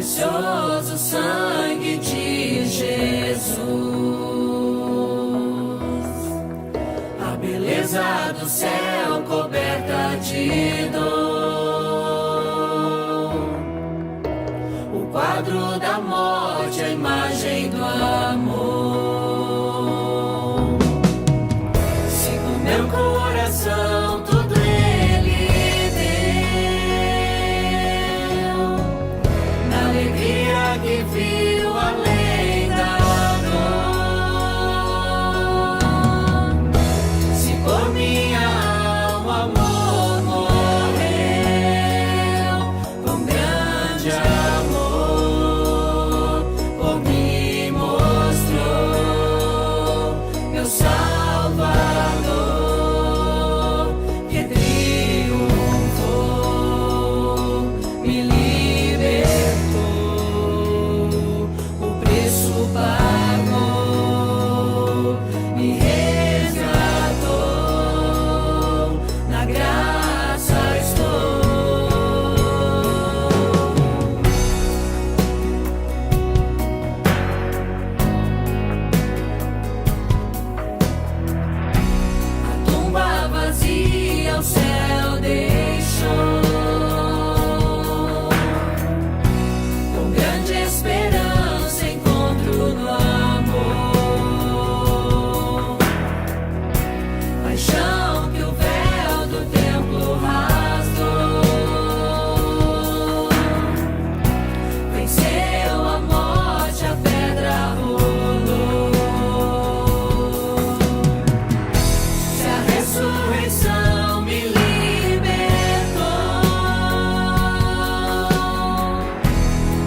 precioso sangue de Jesus. A beleza do céu coberta de dor, o quadro da morte, a imagem do amor. Sigo meu coração, tudo ele deu, na alegria que viu além da dor. Se por minha alma amor morreu, com grande amor por mim mostrou meu Salvador, que triunfou, me libertou, o preço pagou, me resgatou, na graça estou. A tumba vazia o céu deixou, com grande esperança encontro no amor. Paixão que o véu do templo rasgou, venceu a morte, a pedra rolou. Se a ressurreição me libertou,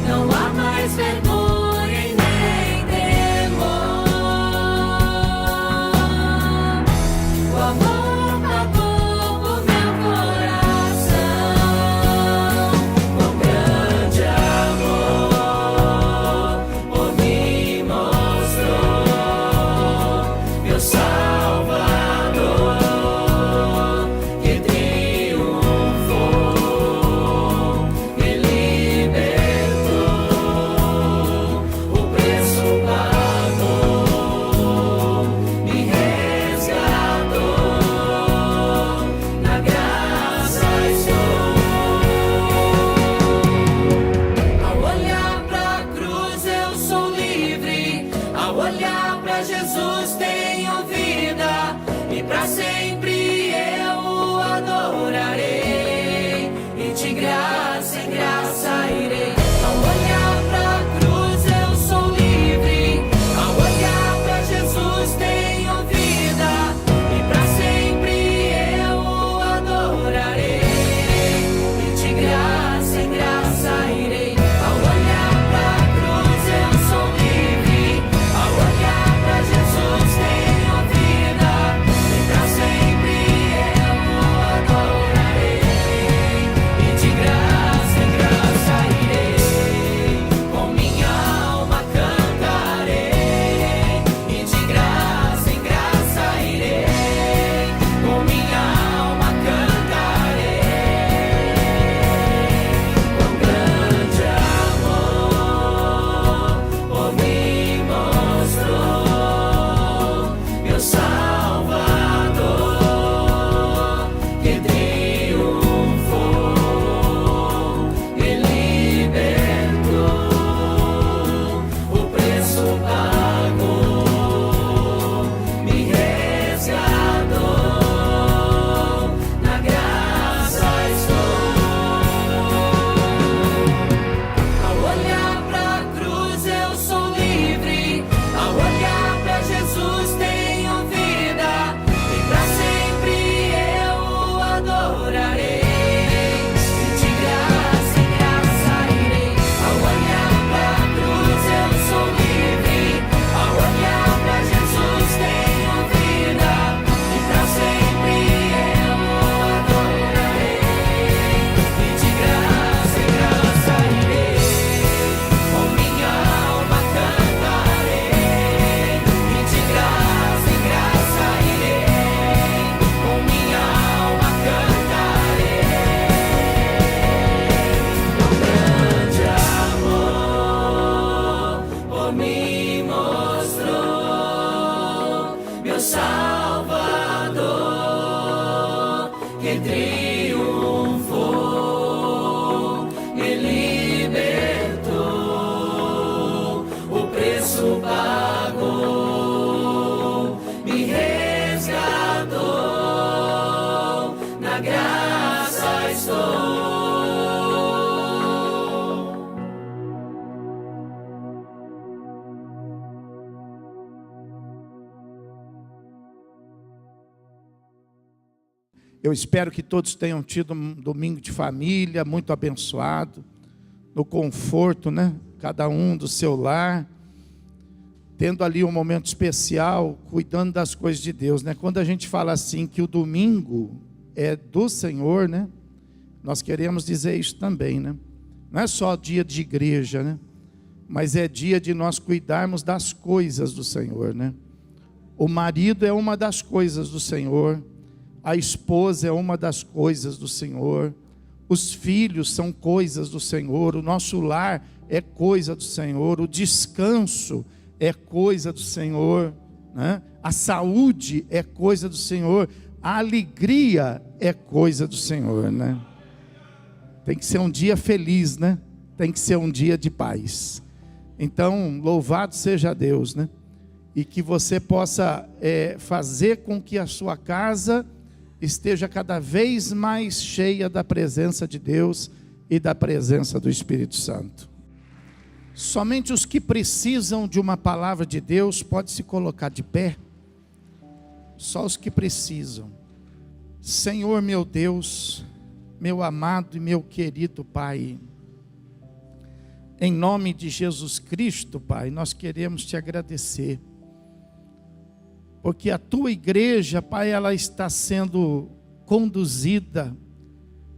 não há mais vergonha e nem temor. O amor pagou por meu coração, com grande amor por mim mostrou meu Salvador, que triunfou, me libertou, Eu espero que todos tenham tido um domingo de família muito abençoado, no conforto, né? Cada um do seu lar, tendo ali um momento especial, cuidando das coisas de Deus, né? Quando a gente fala assim que o domingo é do Senhor, né? Nós queremos dizer isso também, né? Não é só dia de igreja, né? Mas é dia de nós cuidarmos das coisas do Senhor, né? O marido é uma das coisas do Senhor, a esposa é uma das coisas do Senhor, os filhos são coisas do Senhor, o nosso lar é coisa do Senhor, o descanso é coisa do Senhor, né? A saúde é coisa do Senhor, a alegria é coisa do Senhor, né? Tem que ser um dia feliz, né? Tem que ser um dia de paz. Então, louvado seja Deus, né? E que você possa fazer com que a sua casa esteja cada vez mais cheia da presença de Deus e da presença do Espírito Santo. Somente os que precisam de uma palavra de Deus podem se colocar de pé. Só os que precisam. Senhor meu Deus, meu amado e meu querido Pai, em nome de Jesus Cristo, Pai, nós queremos te agradecer, porque a tua igreja, Pai, ela está sendo conduzida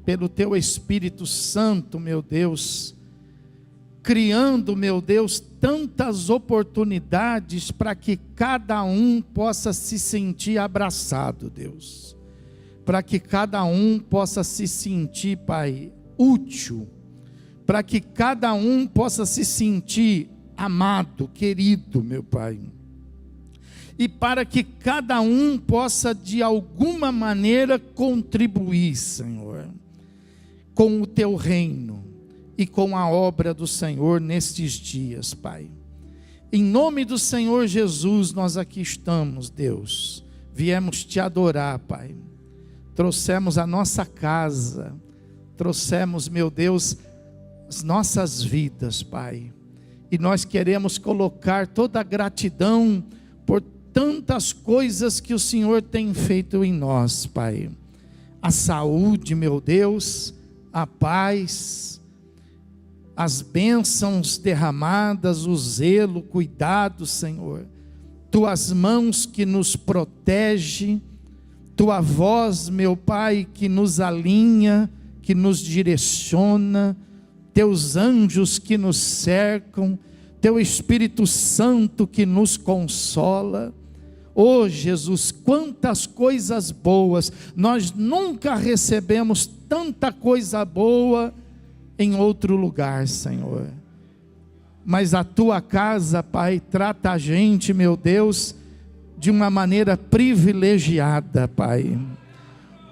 pelo teu Espírito Santo, meu Deus, criando, meu Deus, tantas oportunidades para que cada um possa se sentir abraçado, Deus, para que cada um possa se sentir, Pai, útil, para que cada um possa se sentir amado, querido, meu Pai, e para que cada um possa de alguma maneira contribuir, Senhor, com o teu reino e com a obra do Senhor nestes dias, Pai. Em nome do Senhor Jesus, nós aqui estamos, Deus, viemos te adorar, Pai, trouxemos a nossa casa, trouxemos, meu Deus, as nossas vidas, Pai, e nós queremos colocar toda a gratidão por tantas coisas que o Senhor tem feito em nós, Pai. A saúde, meu Deus, a paz, as bênçãos derramadas, o zelo, o cuidado, Senhor. Tuas mãos que nos protege, tua voz, meu Pai, que nos alinha, que nos direciona, teus anjos que nos cercam, teu Espírito Santo que nos consola. Oh Jesus, quantas coisas boas, nós nunca recebemos tanta coisa boa em outro lugar, Senhor, mas a tua casa, Pai, trata a gente, meu Deus, de uma maneira privilegiada, Pai.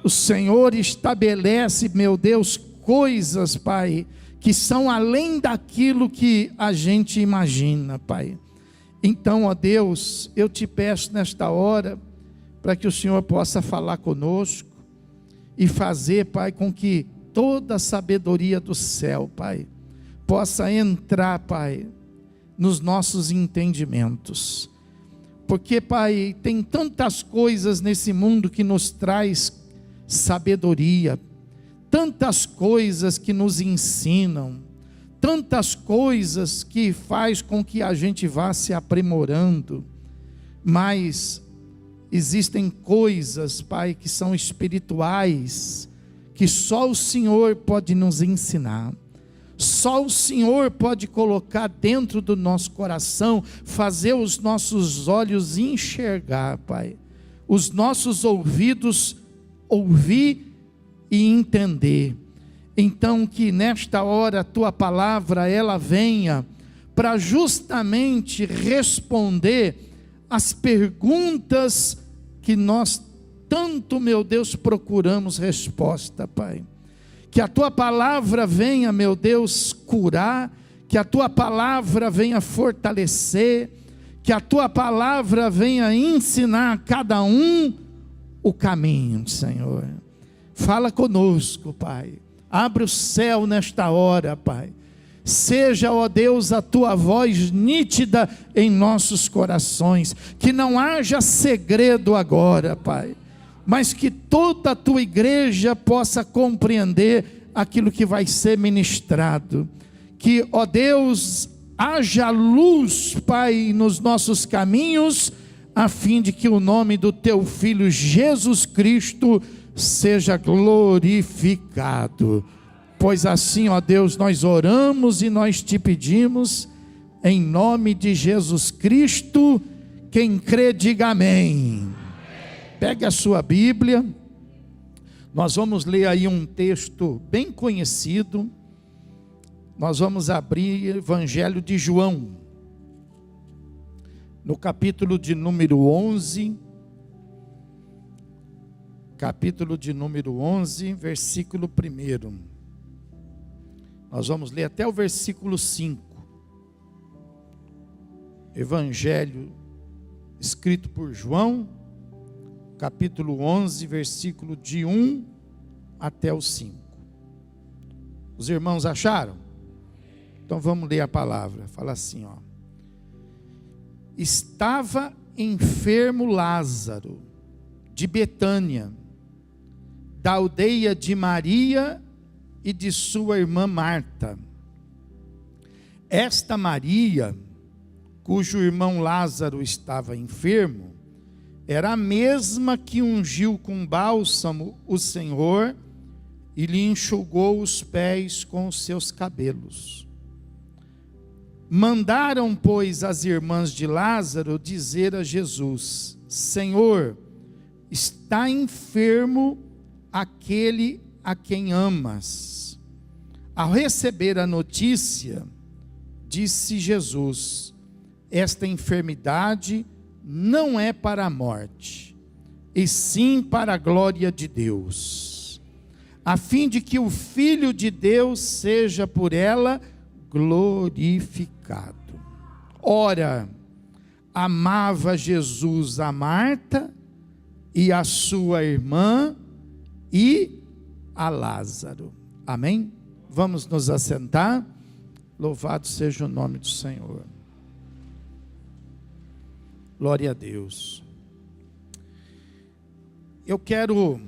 O Senhor estabelece, meu Deus, coisas, Pai, que são além daquilo que a gente imagina, Pai. Então, ó Deus, eu te peço nesta hora, para que o Senhor possa falar conosco, e fazer, Pai, com que toda a sabedoria do céu, Pai, possa entrar, Pai, nos nossos entendimentos, porque, Pai, tem tantas coisas nesse mundo que nos traz sabedoria, tantas coisas que nos ensinam, tantas coisas que faz com que a gente vá se aprimorando, mas existem coisas, Pai, que são espirituais, que só o Senhor pode nos ensinar, só o Senhor pode colocar dentro do nosso coração, fazer os nossos olhos enxergar, Pai, os nossos ouvidos ouvir e entender. Então que nesta hora a tua palavra ela venha para justamente responder as perguntas que nós tanto, meu Deus, procuramos resposta, Pai. Que a tua palavra venha, meu Deus, curar, que a tua palavra venha fortalecer, que a tua palavra venha ensinar a cada um o caminho, Senhor. Fala conosco, Pai. Abre o céu nesta hora, Pai. Seja, ó Deus, a tua voz nítida em nossos corações. Que não haja segredo agora, Pai. mas que toda a tua igreja possa compreender aquilo que vai ser ministrado. Que, ó Deus, haja luz, Pai, nos nossos caminhos, a fim de que o nome do teu Filho Jesus Cristo seja glorificado. Pois assim, ó Deus, nós oramos e nós te pedimos, em nome de Jesus Cristo. Quem crê, diga amém. Pegue a sua Bíblia, nós vamos ler aí um texto bem conhecido. Nós vamos abrir o Evangelho de João, no capítulo de número 11, versículo 1. Nós vamos ler até o versículo 5. Evangelho escrito por João, capítulo 11, versículo de 1 até o 5. Os irmãos acharam? Então vamos ler a palavra. Fala assim, ó. Estava enfermo Lázaro, de Betânia, da aldeia de Maria e de sua irmã Marta. Esta Maria, cujo irmão Lázaro estava enfermo, era a mesma que ungiu com bálsamo o Senhor e lhe enxugou os pés com os seus cabelos. Mandaram, pois, as irmãs de Lázaro dizer a Jesus: Senhor, está enfermo aquele a quem amas. Ao receber a notícia, disse Jesus: esta enfermidade não é para a morte, e sim para a glória de Deus, a fim de que o Filho de Deus seja por ela glorificado. Ora, amava Jesus a Marta e a sua irmã e a Lázaro. Amém? Vamos nos assentar. Louvado seja o nome do Senhor. Glória a Deus. Eu quero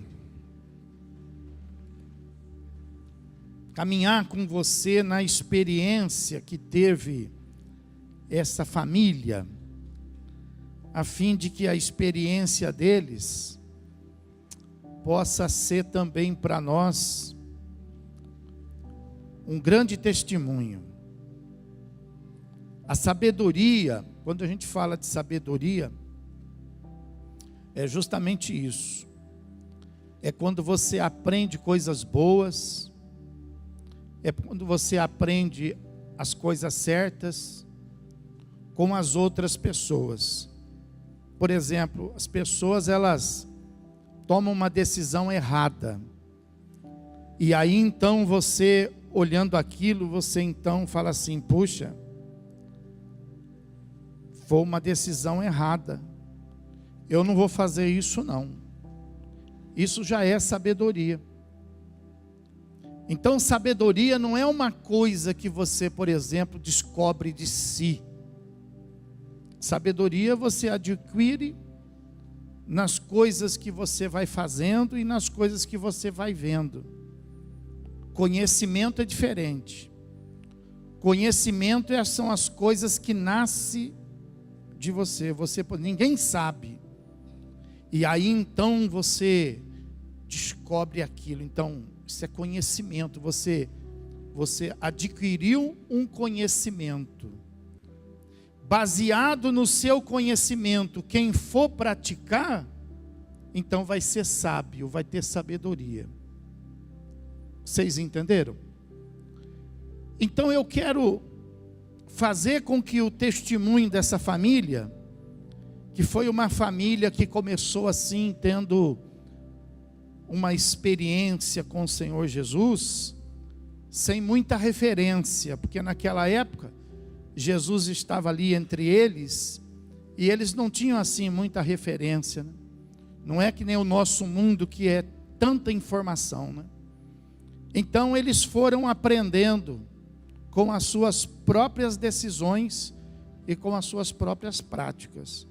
caminhar com você na experiência que teve essa família, a fim de que a experiência deles possa ser também para nós um grande testemunho. A sabedoria, quando a gente fala de sabedoria, é justamente isso. É quando você aprende coisas boas, é quando você aprende as coisas certas com as outras pessoas. Por exemplo, as pessoas, elas tomam uma decisão errada, e aí então você, olhando aquilo, você então fala assim: puxa, foi uma decisão errada, eu não vou fazer isso não. Isso já é sabedoria. Então sabedoria não é uma coisa que você, por exemplo, descobre de si. Sabedoria você adquire nas coisas que você vai fazendo e nas coisas que você vai vendo. Conhecimento é diferente. Conhecimento são as coisas que nascem de você. Ninguém sabe. E aí então você descobre aquilo. Então isso é conhecimento. Você adquiriu um conhecimento. Baseado no seu conhecimento, quem for praticar, então vai ser sábio, vai ter sabedoria. Vocês entenderam? Então eu quero fazer com que o testemunho dessa família, que foi uma família que começou assim, tendo uma experiência com o Senhor Jesus, sem muita referência, porque naquela época Jesus estava ali entre eles, e eles não tinham assim muita referência, né? Não é que nem o nosso mundo, que é tanta informação, né? Então eles foram aprendendo com as suas próprias decisões e com as suas próprias práticas.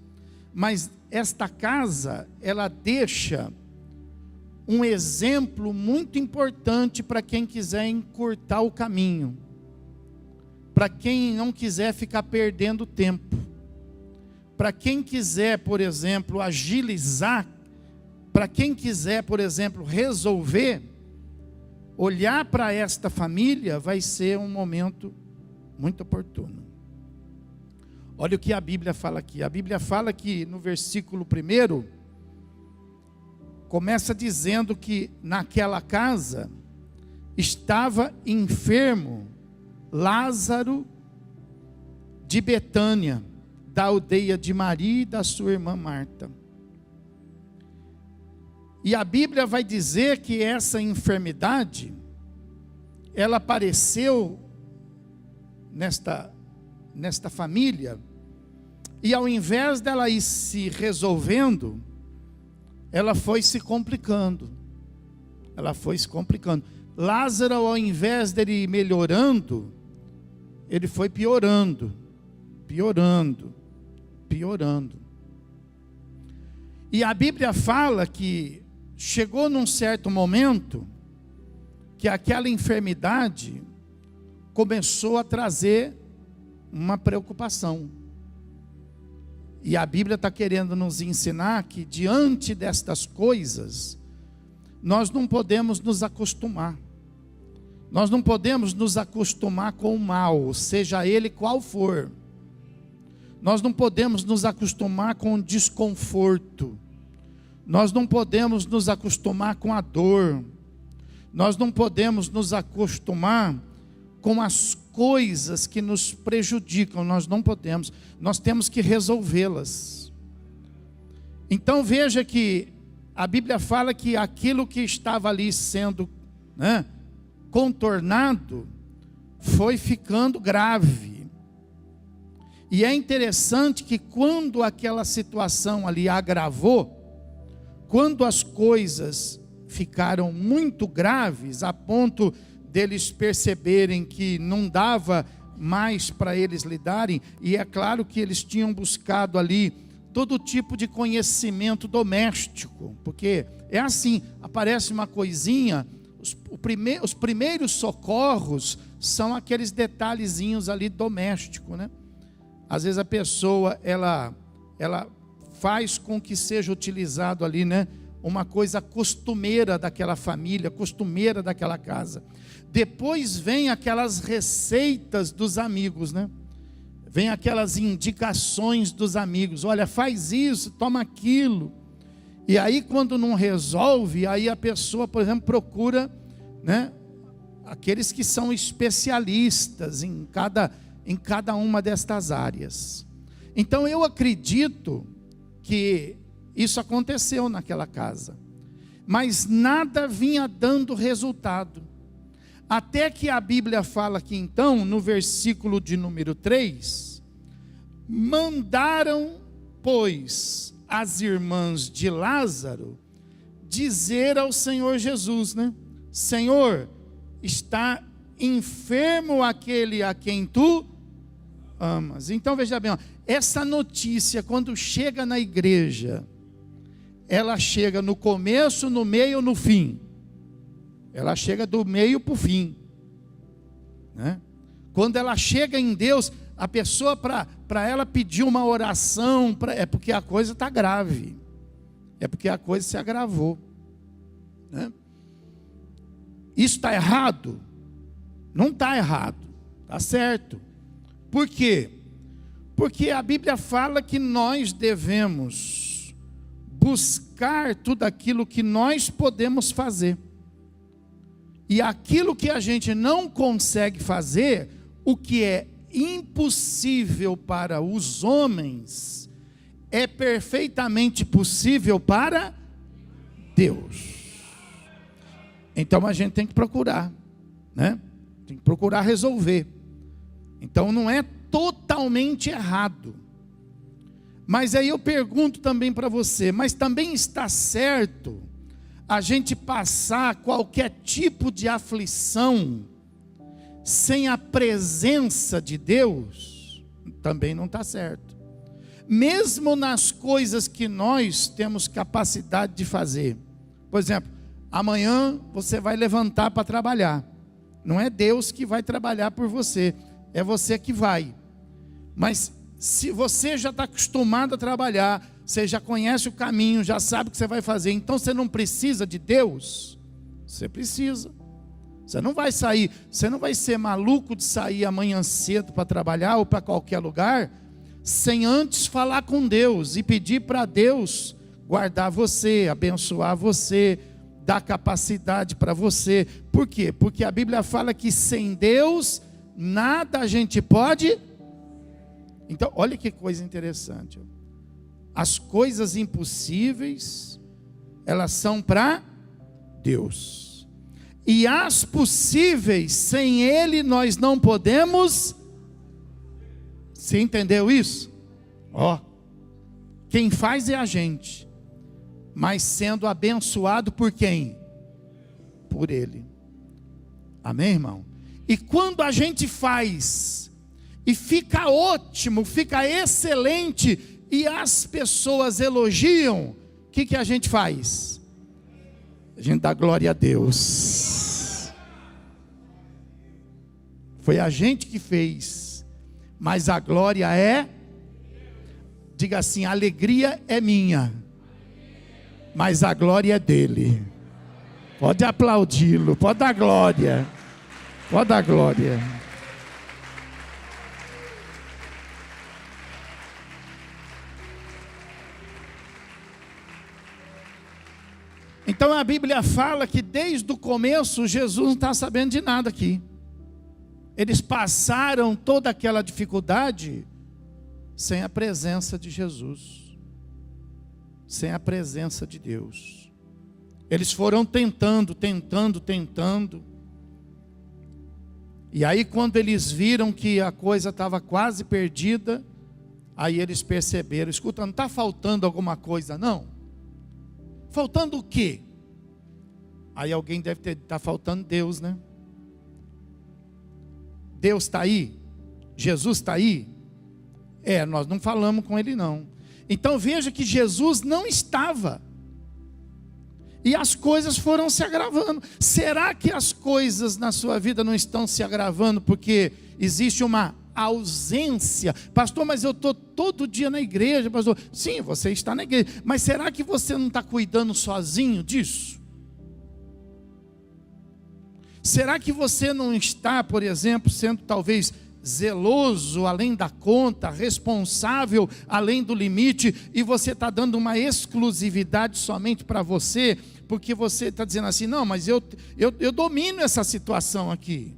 Mas esta casa, ela deixa um exemplo muito importante para quem quiser encurtar o caminho, para quem não quiser ficar perdendo tempo, para quem quiser, por exemplo, agilizar, para quem quiser, por exemplo, resolver, olhar para esta família vai ser um momento muito oportuno. Olha o que a Bíblia fala aqui. A Bíblia fala que no versículo 1, começa dizendo que naquela casa estava enfermo Lázaro de Betânia, da aldeia de Maria e da sua irmã Marta. E a Bíblia vai dizer que essa enfermidade, ela apareceu nesta família, e ao invés dela ir se resolvendo, ela foi se complicando. Lázaro, ao invés dele ir melhorando, ele foi piorando. E a Bíblia fala que chegou num certo momento que aquela enfermidade começou a trazer uma preocupação. E a Bíblia está querendo nos ensinar que diante destas coisas, nós não podemos nos acostumar. Nós não podemos nos acostumar com o mal, seja ele qual for. Nós não podemos nos acostumar com o desconforto. Nós não podemos nos acostumar com a dor. Nós não podemos nos acostumar com as coisas que nos prejudicam. Nós não podemos. Nós temos que resolvê-las. Então veja que a Bíblia fala que aquilo que estava ali sendo, contornado, foi ficando grave. E é interessante que quando aquela situação ali agravou, quando as coisas ficaram muito graves, a ponto deles perceberem que não dava mais para eles lidarem, e é claro que eles tinham buscado ali todo tipo de conhecimento doméstico, porque é assim, aparece uma coisinha, os primeiros socorros são aqueles detalhezinhos ali domésticos, né? Às vezes a pessoa, ela faz com que seja utilizado ali, né, uma coisa costumeira daquela família, costumeira daquela casa. Depois vem aquelas receitas dos amigos, né? Vem aquelas indicações dos amigos. Olha, faz isso, toma aquilo. E aí quando não resolve, aí a pessoa, por exemplo, procura, né, aqueles que são especialistas em cada uma destas áreas. Então eu acredito que isso aconteceu naquela casa, mas nada vinha dando resultado, até que a Bíblia fala que então, no versículo de número 3, mandaram, pois, as irmãs de Lázaro dizer ao Senhor Jesus, né? Senhor, está enfermo aquele a quem tu amas. Então veja bem, essa notícia quando chega na igreja, ela chega no começo, no meio, no fim. Ela chega do meio para o fim, né? Quando ela chega em Deus, a pessoa para ela pedir uma oração, é porque a coisa está grave, é porque a coisa se agravou, né? Isso está errado? Não está errado, está certo. Por quê? Porque a Bíblia fala que nós devemos buscar tudo aquilo que nós podemos fazer. E aquilo que a gente não consegue fazer, o que é impossível para os homens, é perfeitamente possível para Deus. Então a gente tem que procurar, né? Tem que procurar resolver. Então não é totalmente errado. Mas aí eu pergunto também para você, mas também está certo a gente passar qualquer tipo de aflição sem a presença de Deus? Também não está certo. Mesmo nas coisas que nós temos capacidade de fazer. Por exemplo, Amanhã você vai levantar para trabalhar. Não é Deus que vai trabalhar por você, é você que vai. Mas se você já está acostumado a trabalhar, você já conhece o caminho, já sabe o que você vai fazer, então você não precisa de Deus. Você precisa. Você não vai sair, você não vai ser maluco de sair amanhã cedo para trabalhar ou para qualquer lugar, sem antes falar com Deus e pedir para Deus guardar você, abençoar você, dar capacidade para você. Por quê? Porque a Bíblia fala que sem Deus nada a gente pode. Então, olha que coisa interessante. As coisas impossíveis, elas são para Deus. E as possíveis, sem Ele nós não podemos. Você entendeu isso? Ó, quem faz é a gente, mas sendo abençoado por quem? Por Ele. Amém, irmão? E quando a gente faz, e fica ótimo, fica excelente, e as pessoas elogiam, o que a gente faz? A gente dá glória a Deus. Foi a gente que fez, mas a glória é, diga assim, a alegria é minha, mas a glória é dele. Pode aplaudi-lo, pode dar glória, pode dar glória. Então a Bíblia fala que desde o começo Jesus não está sabendo de nada aqui. Eles passaram toda aquela dificuldade sem a presença de Jesus, sem a presença de Deus. Eles foram tentando. E aí quando eles viram que a coisa estava quase perdida, aí eles perceberam, escuta, não está faltando alguma coisa não? Faltando o quê? Aí alguém deve estar faltando Deus, né? Deus está aí? Jesus está aí? Nós não falamos com Ele não. Então veja que Jesus não estava. E as coisas foram se agravando. Será que as coisas na sua vida não estão se agravando porque existe uma ausência? Pastor, mas eu estou todo dia na igreja, pastor. Sim, você está na igreja, mas será que você não está cuidando sozinho disso? Será que você não está, por exemplo, sendo talvez zeloso além da conta, responsável além do limite, e você está dando uma exclusividade somente para você, porque você está dizendo assim, não, mas eu domino essa situação aqui.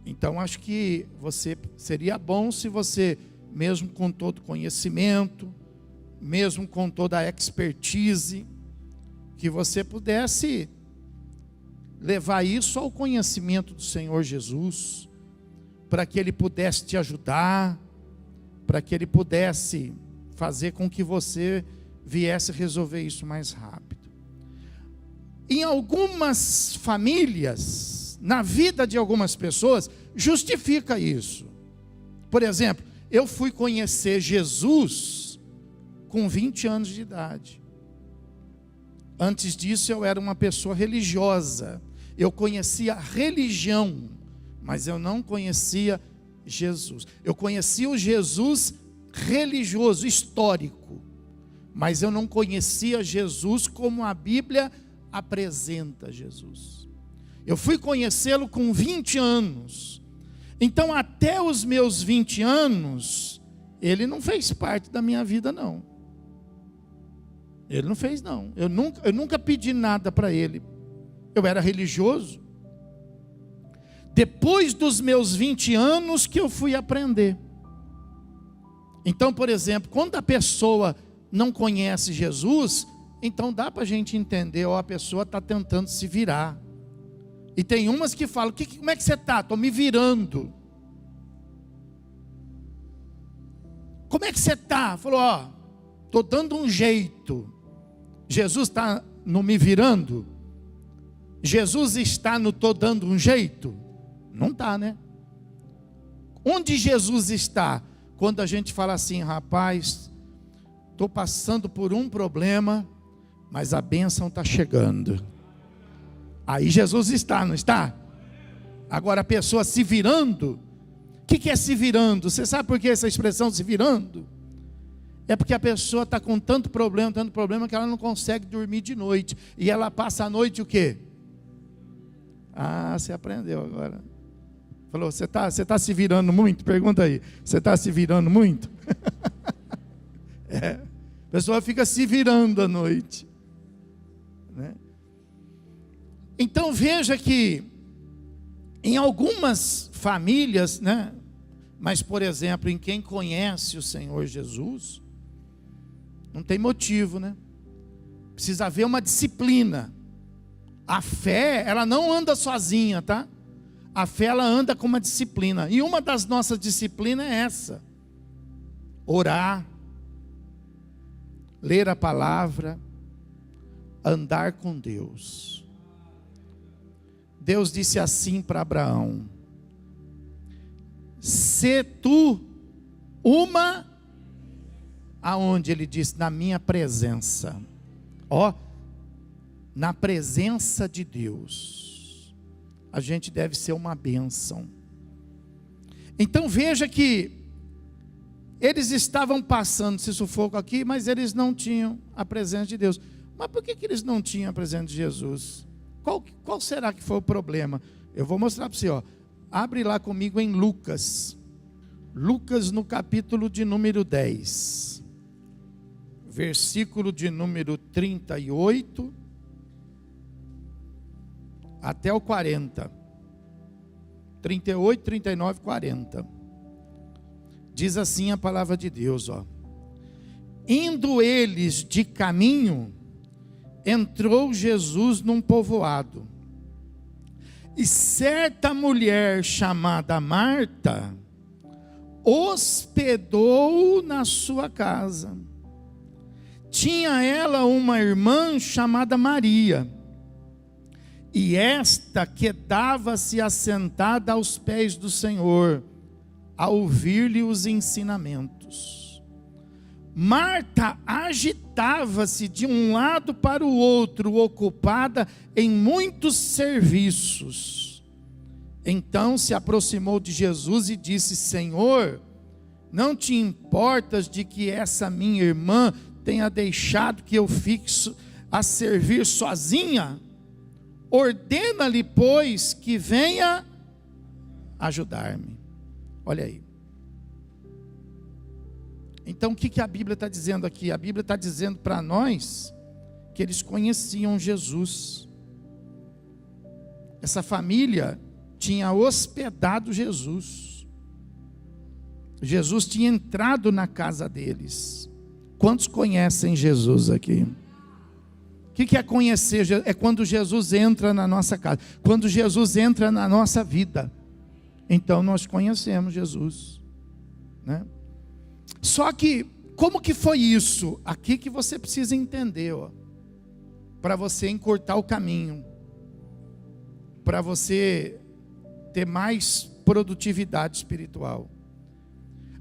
Então acho que seria bom se você, mesmo com todo conhecimento, mesmo com toda a expertise, que você pudesse levar isso ao conhecimento do Senhor Jesus, para que Ele pudesse te ajudar, para que Ele pudesse fazer com que você viesse resolver isso mais rápido. Em algumas famílias, na vida de algumas pessoas, justifica isso. Por exemplo, eu fui conhecer Jesus com 20 anos de idade. Antes disso eu era uma pessoa religiosa. Eu conhecia a religião, mas eu não conhecia Jesus. Eu conhecia o Jesus religioso, histórico, mas eu não conhecia Jesus como a Bíblia apresenta Jesus. Eu fui conhecê-lo com 20 anos. Então até os meus 20 anos, ele não fez parte da minha vida não. Ele não fez não. Eu nunca pedi nada para ele. Eu era religioso. Depois dos meus 20 anos que eu fui aprender. Então, por exemplo, quando a pessoa não conhece Jesus, então dá para a gente entender, a pessoa está tentando se virar. E tem umas que falam, como é que você está? Estou me virando. Como é que você está? Falou, estou dando um jeito. Jesus está no me virando? Jesus está no estou dando um jeito? Não está, né? Onde Jesus está? Quando a gente fala assim, rapaz, estou passando por um problema, mas a bênção está chegando. Aí Jesus está, não está? Agora a pessoa se virando. O que é se virando? Você sabe por que essa expressão se virando? É porque a pessoa está com tanto problema que ela não consegue dormir de noite. E ela passa a noite o quê? Ah, você aprendeu agora. Falou, você tá se virando muito? Pergunta aí. Você está se virando muito? A pessoa fica se virando à noite, né? Então veja que em algumas famílias, né? Mas por exemplo, em quem conhece o Senhor Jesus, não tem motivo, né? Precisa haver uma disciplina. A fé, ela não anda sozinha, tá? A fé, ela anda com uma disciplina. E uma das nossas disciplinas é essa: orar, ler a palavra, andar com Deus. Deus disse assim para Abraão: se tu uma, aonde ele disse? Na minha presença. Ó, na presença de Deus, a gente deve ser uma bênção. Então veja que eles estavam passando esse sufoco aqui, mas eles não tinham a presença de Deus. Mas por que eles não tinham a presença de Jesus? Qual será que foi o problema? Eu vou mostrar para você, ó. Abre lá comigo em Lucas. Lucas no capítulo de número 10. Versículo de número 38 até o 40. 38, 39, 40. Diz assim a palavra de Deus, ó. Indo eles de caminho, entrou Jesus num povoado. E certa mulher chamada Marta hospedou na sua casa. Tinha ela uma irmã chamada Maria, e esta quedava-se assentada aos pés do Senhor, a ouvir-lhe os ensinamentos. Marta agitava-se de um lado para o outro, ocupada em muitos serviços. Então se aproximou de Jesus e disse: Senhor, não te importas de que essa minha irmã tenha deixado que eu fique a servir sozinha? Ordena-lhe, pois, que venha ajudar-me. Olha aí. Então o que a Bíblia está dizendo aqui? A Bíblia está dizendo para nós que eles conheciam Jesus. Essa família tinha hospedado Jesus. Jesus tinha entrado na casa deles. Quantos conhecem Jesus aqui? O que é conhecer? É quando Jesus entra na nossa casa, quando Jesus entra na nossa vida. Então nós conhecemos Jesus, né? Só que, como que foi isso? Aqui que você precisa entender, ó, para você encurtar o caminho, para você ter mais produtividade espiritual.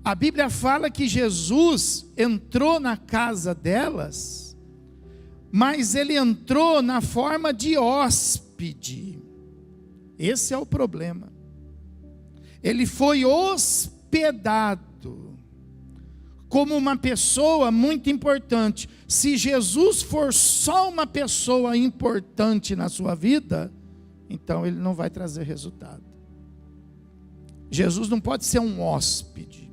A Bíblia fala que Jesus entrou na casa delas, mas ele entrou na forma de hóspede. Esse é o problema. Ele foi hospedado como uma pessoa muito importante. Se Jesus for só uma pessoa importante na sua vida, então ele não vai trazer resultado. Jesus não pode ser um hóspede.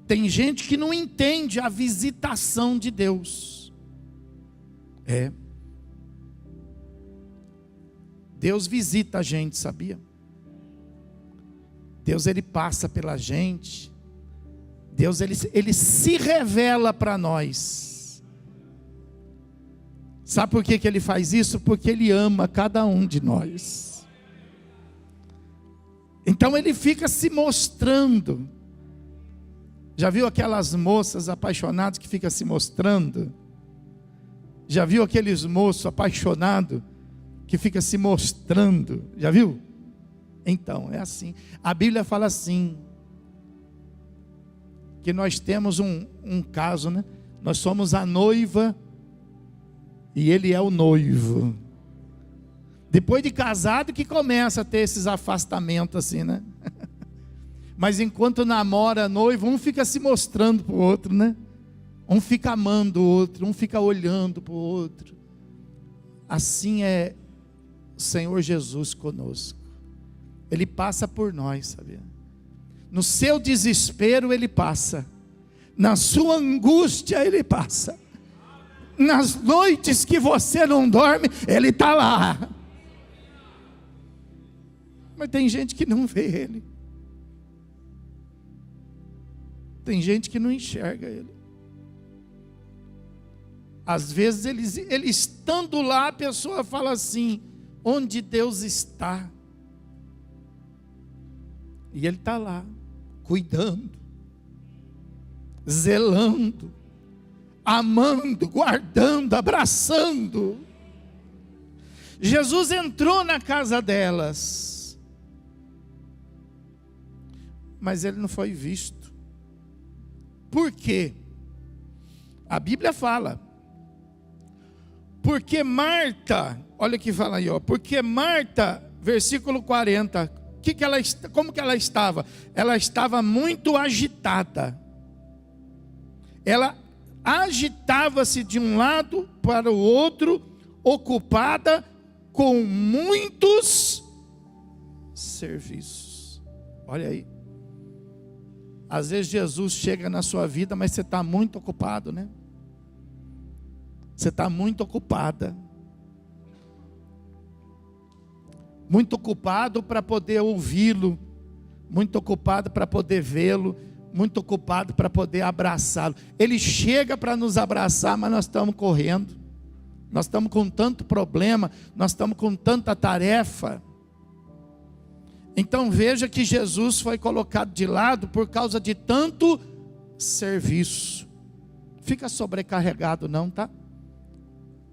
Tem gente que não entende a visitação de Deus. Deus visita a gente, sabia? Deus, ele passa pela gente. Deus, ele se revela para nós. Sabe por que ele faz isso? Porque ele ama cada um de nós. Então ele fica se mostrando. Já viu aquelas moças apaixonadas que ficam se mostrando? Já viu aqueles moços apaixonados que ficam se mostrando? Já viu? Então, é assim. A Bíblia fala assim, que nós temos um caso, né? Nós somos a noiva e ele é o noivo. Depois de casado que começa a ter esses afastamentos assim, né? Mas enquanto namora noivo, um fica se mostrando para o outro, né? Um fica amando o outro, um fica olhando para o outro. Assim é o Senhor Jesus conosco. Ele passa por nós, sabia? No seu desespero ele passa. Na sua angústia ele passa. Nas noites que você não dorme, ele está lá. Mas tem gente que não vê ele. Tem gente que não enxerga ele. Às vezes ele estando lá, a pessoa fala assim: onde Deus está? E ele está lá, cuidando, zelando, amando, guardando, abraçando. Jesus entrou na casa delas, mas ele não foi visto. Por quê? A Bíblia fala, porque Marta, olha o que fala aí, ó, porque Marta, versículo 40, como que ela estava? Ela estava muito agitada. Ela agitava-se de um lado para o outro, ocupada com muitos serviços. Olha aí. Às vezes Jesus chega na sua vida, mas você está muito ocupado, né? Você está muito ocupada. Muito ocupado para poder ouvi-lo. Muito ocupado para poder vê-lo. Muito ocupado para poder abraçá-lo. Ele chega para nos abraçar, mas nós estamos correndo. Nós estamos com tanto problema. Nós estamos com tanta tarefa. Então veja que Jesus foi colocado de lado por causa de tanto serviço. Fica sobrecarregado não, tá?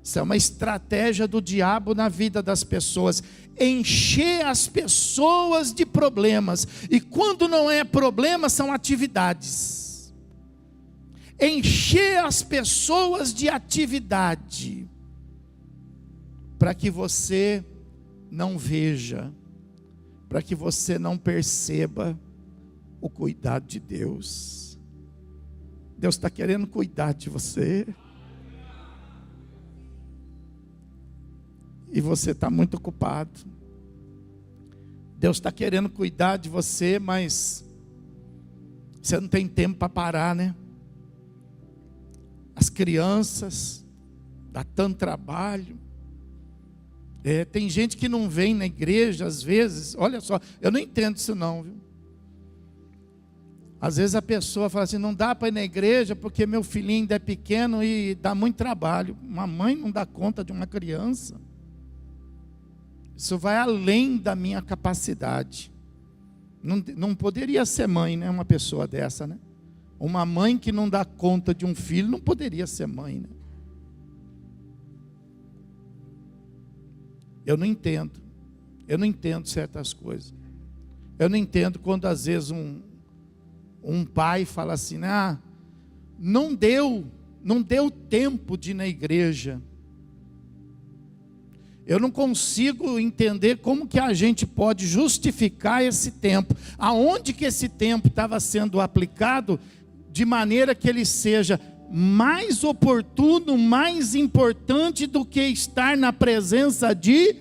Isso é uma estratégia do diabo na vida das pessoas. Encher as pessoas de problemas. E quando não é problema, são atividades. Encher as pessoas de atividade. Para que você não veja, para que você não perceba o cuidado de Deus. Deus está querendo cuidar de você. E você está muito ocupado. Deus está querendo cuidar de você, mas você não tem tempo para parar, né? As crianças, dá tanto trabalho. Tem gente que não vem na igreja, às vezes, olha só, eu não entendo isso não, viu? Às vezes a pessoa fala assim, não dá para ir na igreja porque meu filhinho ainda é pequeno e dá muito trabalho. Uma mãe não dá conta de uma criança. Isso vai além da minha capacidade. Não poderia ser mãe, né? Uma pessoa dessa, né? Uma mãe que não dá conta de um filho não poderia ser mãe, né? Eu não entendo certas coisas. Eu não entendo quando às vezes um pai fala assim, não deu tempo de ir na igreja. Eu não consigo entender como que a gente pode justificar esse tempo. Aonde que esse tempo estava sendo aplicado de maneira que ele seja mais oportuno, mais importante do que estar na presença de...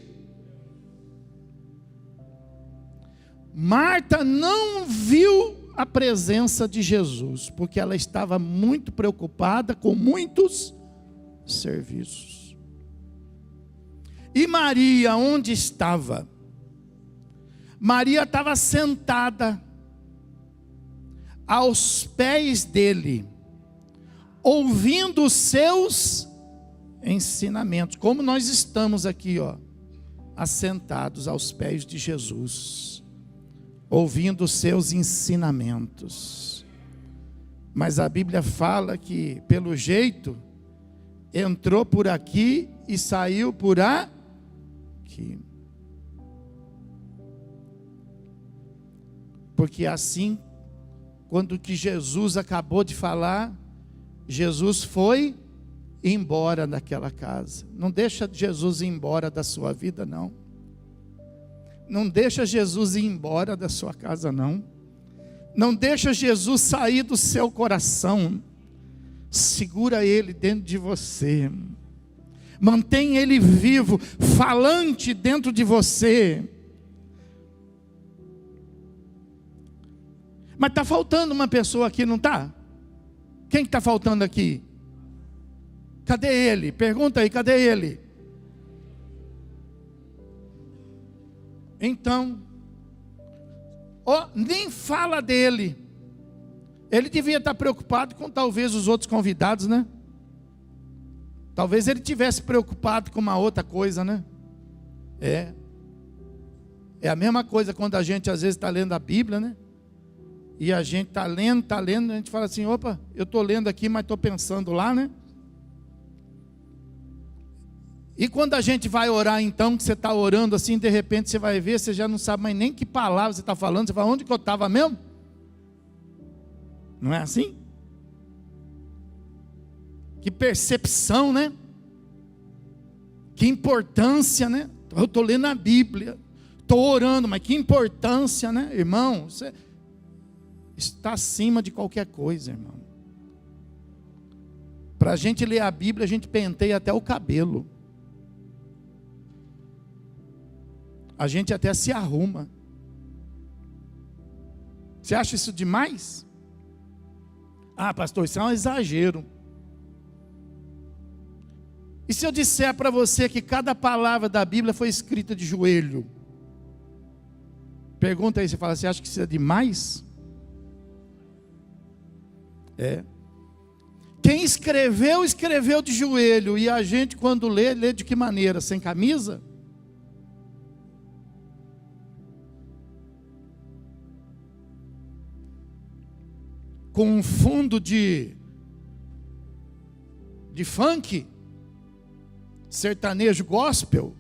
Marta não viu a presença de Jesus, porque ela estava muito preocupada com muitos serviços. E Maria, onde estava? Maria estava sentada aos pés dele, ouvindo os seus ensinamentos, como nós estamos aqui, assentados aos pés de Jesus, ouvindo os seus ensinamentos. Mas a Bíblia fala que, pelo jeito, entrou por aqui e saiu por aqui. Porque assim, quando que Jesus acabou de falar, Jesus foi embora daquela casa. Não deixa Jesus ir embora da sua vida, não. Não deixa Jesus ir embora da sua casa, não. Não deixa Jesus sair do seu coração. Segura Ele dentro de você. Mantém Ele vivo, falante dentro de você. Mas está faltando uma pessoa aqui, não está? Quem está faltando aqui? Cadê ele? Pergunta aí, cadê ele? Então, nem fala dele. Ele devia estar preocupado com talvez os outros convidados, né? Talvez ele tivesse preocupado com uma outra coisa, né? É a mesma coisa quando a gente às vezes está lendo a Bíblia, né? E a gente está lendo, a gente fala assim, opa, eu estou lendo aqui, mas estou pensando lá, né? E quando a gente vai orar então, que você está orando assim, de repente você vai ver, você já não sabe mais nem que palavra você está falando, você fala, onde que eu estava mesmo? Não é assim? Que percepção, né? Que importância, né? Eu estou lendo a Bíblia, estou orando, mas que importância, né? Irmão, você está acima de qualquer coisa, irmão. Para a gente ler a Bíblia, a gente penteia até o cabelo. A gente até se arruma. Você acha isso demais? Ah, pastor, isso é um exagero. E se eu disser para você que cada palavra da Bíblia foi escrita de joelho? Pergunta aí, você fala, você acha que isso é demais? É. Quem escreveu, escreveu de joelho. E a gente quando lê, lê de que maneira? Sem camisa? Com um fundo de funk? Sertanejo gospel?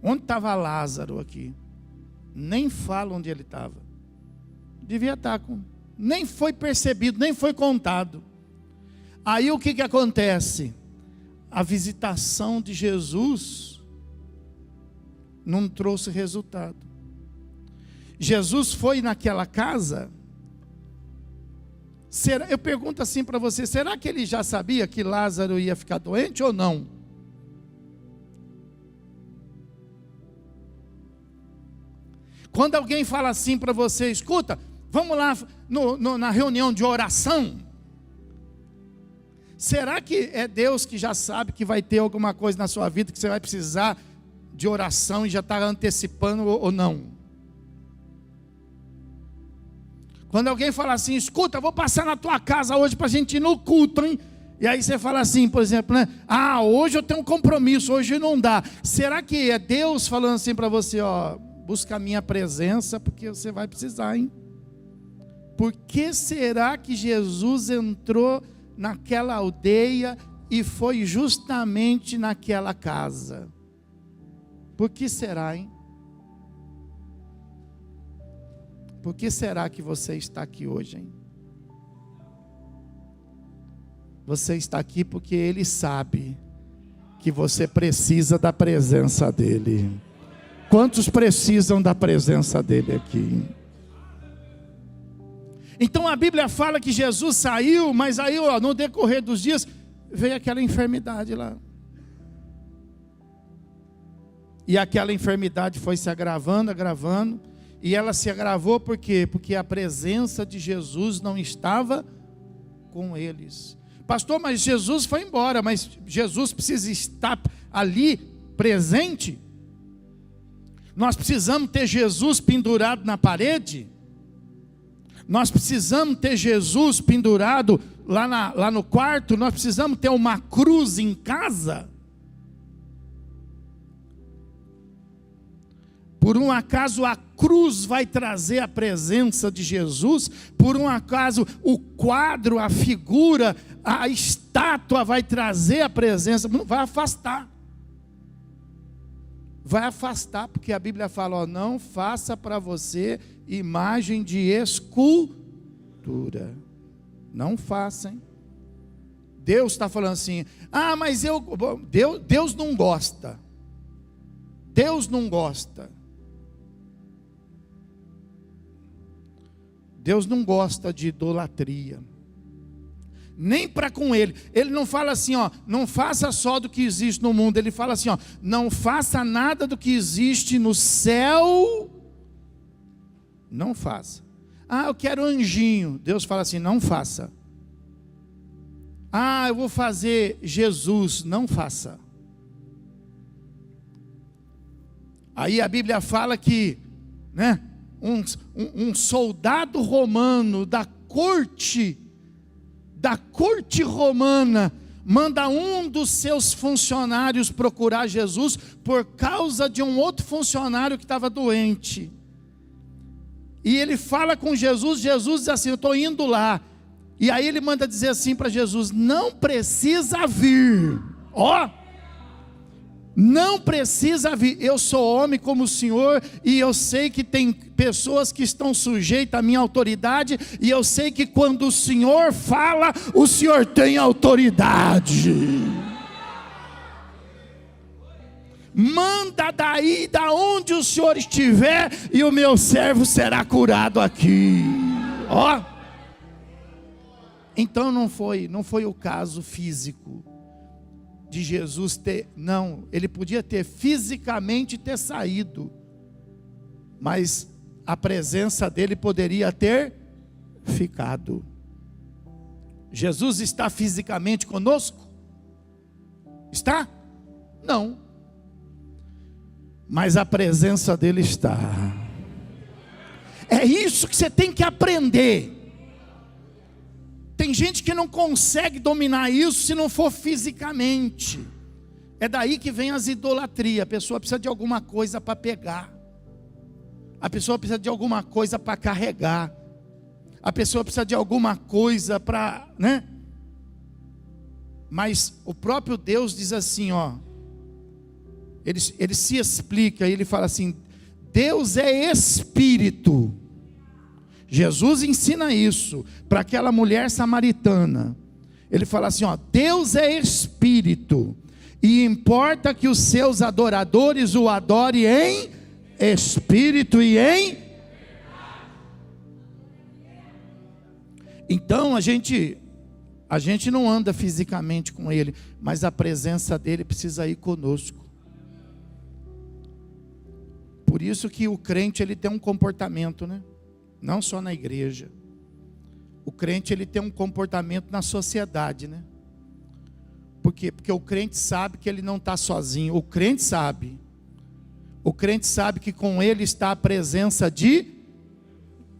Onde estava Lázaro aqui? Nem fala onde ele estava. Devia estar com... Nem foi percebido, nem foi contado. Aí o que acontece? A visitação de Jesus não trouxe resultado. Jesus foi naquela casa. Eu pergunto assim para você, será que ele já sabia que Lázaro ia ficar doente ou não? Quando alguém fala assim para você, escuta, vamos lá na reunião de oração. Será que é Deus que já sabe que vai ter alguma coisa na sua vida que você vai precisar de oração e já está antecipando ou não? Quando alguém fala assim, escuta, vou passar na tua casa hoje para a gente ir no culto, hein? E aí você fala assim, por exemplo, né? Ah, hoje eu tenho um compromisso, hoje não dá. Será que é Deus falando assim para você, ó, busca a minha presença, porque você vai precisar, hein? Por que será que Jesus entrou naquela aldeia e foi justamente naquela casa? Por que será, hein? Por que será que você está aqui hoje, hein? Você está aqui porque Ele sabe que você precisa da presença dEle. Quantos precisam da presença dEle aqui? Então a Bíblia fala que Jesus saiu, mas aí no decorrer dos dias veio aquela enfermidade lá. E aquela enfermidade foi se agravando, e ela se agravou por quê? Porque a presença de Jesus não estava com eles. Pastor, mas Jesus foi embora, mas Jesus precisa estar ali presente? Nós precisamos ter Jesus pendurado na parede? Nós precisamos ter Jesus pendurado lá no quarto? Nós precisamos ter uma cruz em casa? Por um acaso a cruz vai trazer a presença de Jesus? Por um acaso o quadro, a figura, a estátua vai trazer a presença? Não vai afastar. vai afastar, porque a Bíblia fala, ó, não faça para você imagem de escultura. Não façam. Deus está falando assim, mas Deus não gosta. Deus não gosta. Deus não gosta de idolatria. Nem para com ele. Ele não fala assim, ó, não faça só do que existe no mundo. Ele fala assim, ó, não faça nada do que existe no céu. Não faça. Eu quero anjinho. Deus fala assim, não faça. Eu vou fazer Jesus. Não faça. Aí a Bíblia fala que, né, um soldado romano da corte romana manda um dos seus funcionários procurar Jesus por causa de um outro funcionário que estava doente. E ele fala com Jesus, Jesus diz assim, eu estou indo lá. E aí ele manda dizer assim para Jesus, não precisa vir. Não precisa vir, eu sou homem como o Senhor, e eu sei que tem pessoas que estão sujeitas à minha autoridade, e eu sei que quando o Senhor fala, o Senhor tem autoridade. Manda daí, da onde o Senhor estiver, e o meu servo será curado aqui. Então não foi o caso físico de Jesus ter, não, ele podia ter fisicamente ter saído, mas a presença dele poderia ter ficado. Jesus está fisicamente conosco? Está? Não, mas a presença dele está. É isso que você tem que aprender. Tem gente que não consegue dominar isso se não for fisicamente. É daí que vem as idolatrias. A pessoa precisa de alguma coisa para pegar. A pessoa precisa de alguma coisa para carregar. A pessoa precisa de alguma coisa para, né? Mas o próprio Deus diz assim, ó. Ele se explica, ele fala assim, Deus é espírito. Jesus ensina isso para aquela mulher samaritana. Ele fala assim, ó, Deus é espírito, e importa que os seus adoradores o adorem em espírito e em... Então a gente não anda fisicamente com ele, mas a presença dele precisa ir conosco. Por isso que o crente ele tem um comportamento, né? Não só na igreja. O crente ele tem um comportamento na sociedade, né? Por quê? Porque o crente sabe que ele não está sozinho. O crente sabe. O crente sabe que com ele está a presença de...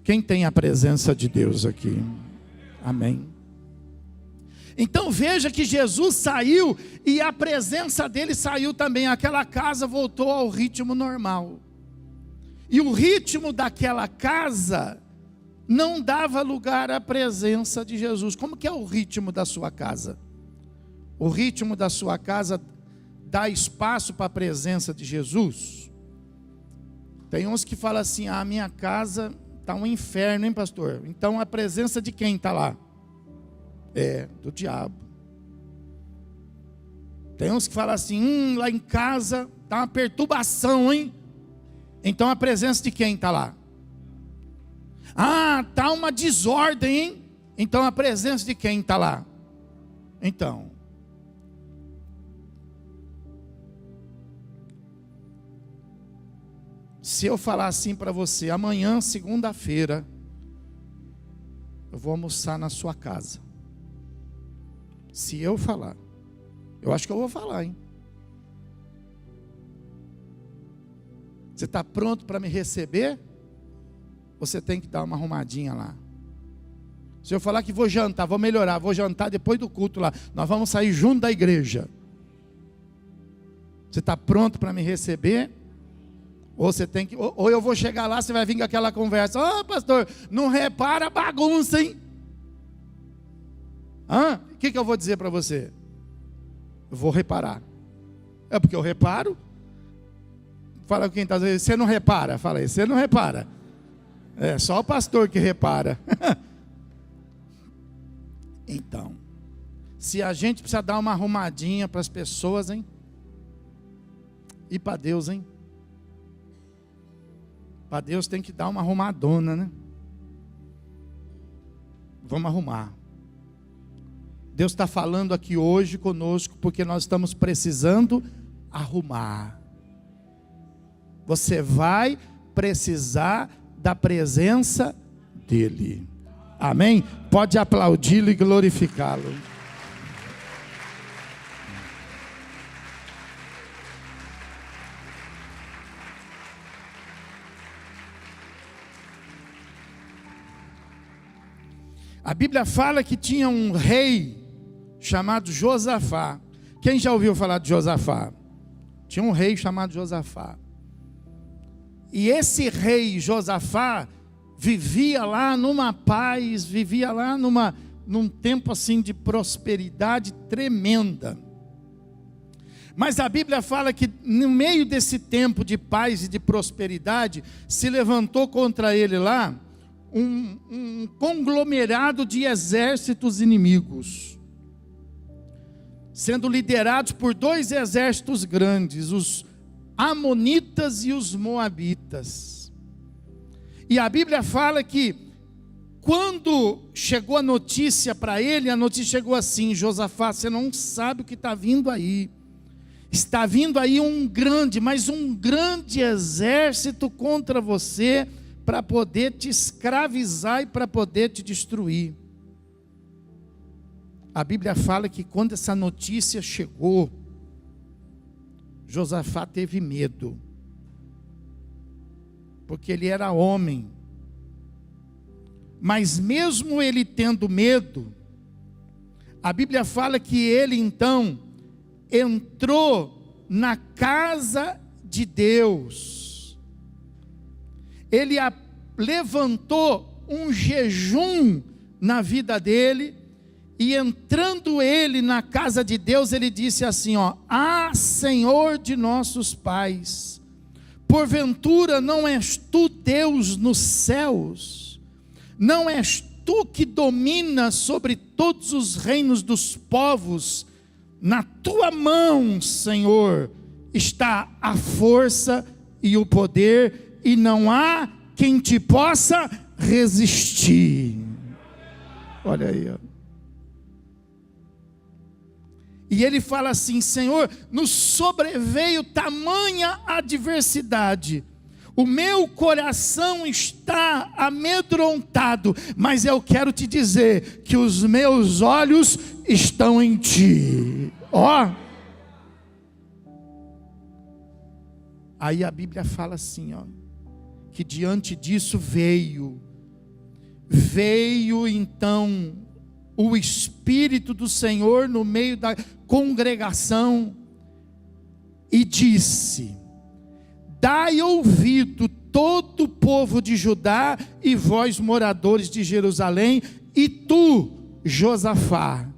Quem tem a presença de Deus aqui? Amém. Então veja que Jesus saiu e a presença dele saiu também. Aquela casa voltou ao ritmo normal. E o ritmo daquela casa não dava lugar à presença de Jesus. Como que é o ritmo da sua casa? O ritmo da sua casa dá espaço para a presença de Jesus? Tem uns que falam assim, a minha casa está um inferno, hein, pastor? Então a presença de quem está lá? É, do diabo. Tem uns que falam assim, lá em casa está uma perturbação, hein? Então a presença de quem está lá? Está uma desordem, hein? Então a presença de quem está lá? Então, se eu falar assim para você, amanhã, segunda-feira, eu vou almoçar na sua casa. Se eu falar, eu acho que eu vou falar, hein? Você está pronto para me receber? Você tem que dar uma arrumadinha lá. Se eu falar que vou jantar, vou melhorar, vou jantar depois do culto lá, nós vamos sair junto da igreja. Você está pronto para me receber? Ou você tem que, ou eu vou chegar lá, você vai vir com aquela conversa, pastor, não repara a bagunça, hein? O que eu vou dizer para você? Eu vou reparar. É porque eu reparo. Fala com quem está dizendo, você não repara? Fala aí, você não repara. É só o pastor que repara. Então, se a gente precisa dar uma arrumadinha para as pessoas, hein? E para Deus, hein? Para Deus tem que dar uma arrumadona, né? Vamos arrumar. Deus está falando aqui hoje conosco, porque nós estamos precisando arrumar. Você vai precisar da presença dEle. Amém? Pode aplaudi-lo e glorificá-lo. A Bíblia fala que tinha um rei chamado Josafá. Quem já ouviu falar de Josafá? Tinha um rei chamado Josafá. E esse rei Josafá vivia lá numa paz, vivia lá num tempo assim de prosperidade tremenda. Mas a Bíblia fala que no meio desse tempo de paz e de prosperidade, se levantou contra ele lá um conglomerado de exércitos inimigos, sendo liderados por 2 exércitos grandes, os amonitas e os moabitas. E a Bíblia fala que quando chegou a notícia para ele, a notícia chegou assim: Josafá, você não sabe o que está vindo aí. Está vindo aí um grande exército contra você, para poder te escravizar e para poder te destruir. A Bíblia fala que quando essa notícia chegou, Josafá teve medo, porque ele era homem. Mas mesmo ele tendo medo, a Bíblia fala que ele então entrou na casa de Deus. Ele levantou um jejum na vida dele, e entrando ele na casa de Deus, ele disse assim: Senhor de nossos pais, porventura não és tu Deus nos céus? Não és tu que dominas sobre todos os reinos dos povos? Na tua mão, Senhor, está a força e o poder, e não há quem te possa resistir. Olha aí, ó. E ele fala assim: Senhor, nos sobreveio tamanha adversidade, o meu coração está amedrontado, mas eu quero te dizer que os meus olhos estão em ti. Aí a Bíblia fala assim, que diante disso veio então o Espírito do Senhor no meio da congregação e disse: dai ouvido todo o povo de Judá e vós moradores de Jerusalém, e tu, Josafá,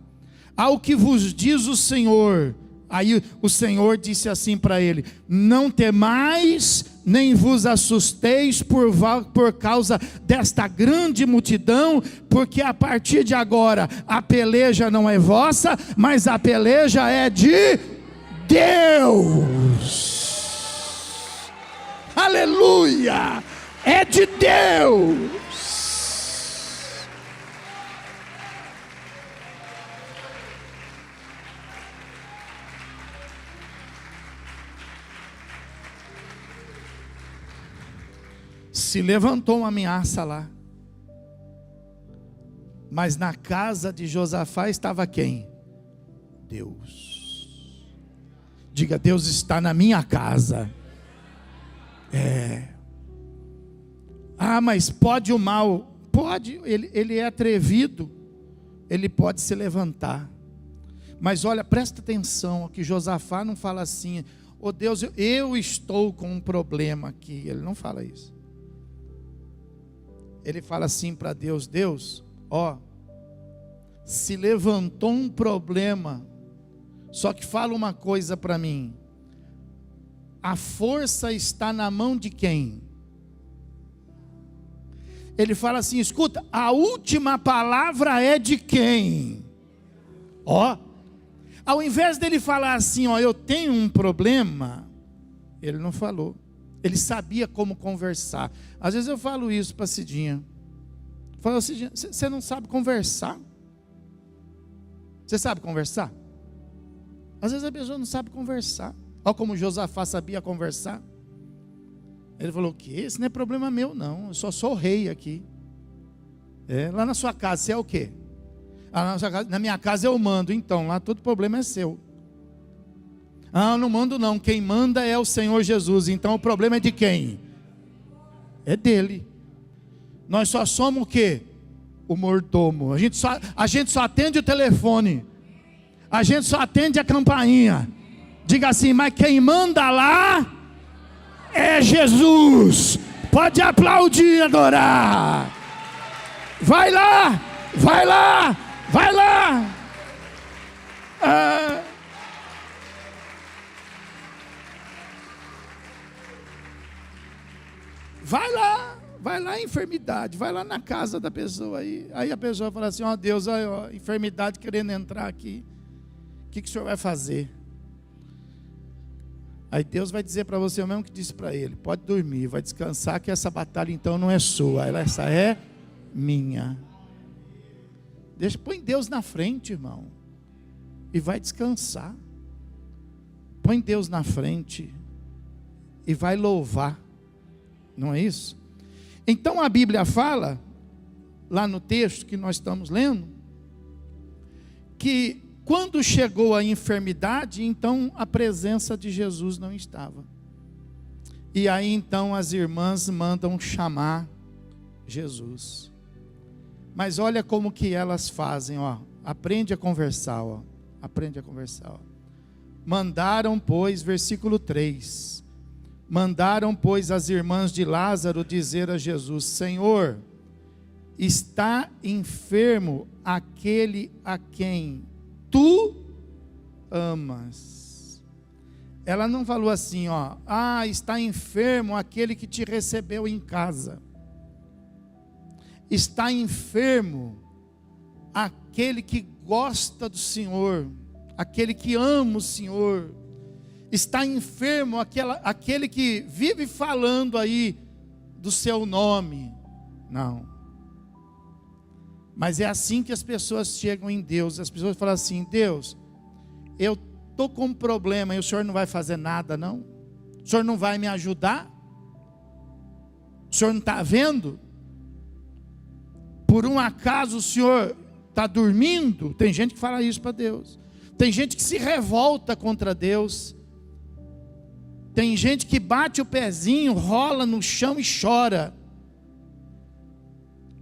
ao que vos diz o Senhor. Aí o Senhor disse assim para ele: não temais, nem vos assusteis por causa desta grande multidão, porque a partir de agora a peleja não é vossa, mas a peleja é de Deus. Aleluia! É de Deus. Se levantou uma ameaça lá, mas na casa de Josafá estava quem? Deus. Diga: Deus está na minha casa. Mas pode o mal? Pode, ele é atrevido, ele pode se levantar. Mas olha, presta atenção, que Josafá não fala assim: oh Deus, eu estou com um problema aqui. Ele não fala isso. Ele fala assim para Deus: Deus, se levantou um problema, só que fala uma coisa para mim: a força está na mão de quem? Ele fala assim, escuta, a última palavra é de quem? Ó, ao invés dele falar assim, ó, eu tenho um problema, ele não falou. Ele sabia como conversar. Às vezes eu falo isso para a Cidinha. Falo, Cidinha, você não sabe conversar? Você sabe conversar? Às vezes a pessoa não sabe conversar. Olha como Josafá sabia conversar. Ele falou, o quê? Esse não é problema meu não, eu só sou o rei aqui. Lá na sua casa você é o quê? Na minha casa eu mando, então lá todo problema é seu. Não mando não, quem manda é o Senhor Jesus, então o problema é de quem? É dele. Nós só somos o quê? O mordomo. A gente só atende o telefone, a gente só atende a campainha. Diga assim, mas quem manda lá é Jesus. Pode aplaudir e adorar. Vai lá, vai lá, vai lá. Vai lá a enfermidade, vai lá na casa da pessoa aí a pessoa fala assim, ó Deus, ó, enfermidade querendo entrar aqui, o que o senhor vai fazer? Aí Deus vai dizer para você o mesmo que disse para ele, pode dormir, vai descansar que essa batalha então não é sua, essa é minha. Põe Deus na frente, irmão, e vai descansar. Põe Deus na frente e vai louvar, não é isso? Então a Bíblia fala, lá no texto que nós estamos lendo, que quando chegou a enfermidade, então a presença de Jesus não estava. E aí então as irmãs mandam chamar Jesus. Mas olha como que elas fazem, ó. Aprende a conversar, ó. Aprende a conversar, ó. Mandaram, pois, versículo 3. Mandaram, pois, as irmãs de Lázaro dizer a Jesus, Senhor, está enfermo aquele a quem tu amas. Ela não falou assim, ó, está enfermo aquele que te recebeu em casa. Está enfermo aquele que gosta do Senhor, aquele que ama o Senhor. Está enfermo aquele que vive falando aí do seu nome. Não. Mas é assim que as pessoas chegam em Deus. As pessoas falam assim, Deus, eu estou com um problema e o Senhor não vai fazer nada não? O Senhor não vai me ajudar? O Senhor não está vendo? Por um acaso o Senhor está dormindo? Tem gente que fala isso para Deus. Tem gente que se revolta contra Deus. Tem gente que bate o pezinho, rola no chão e chora.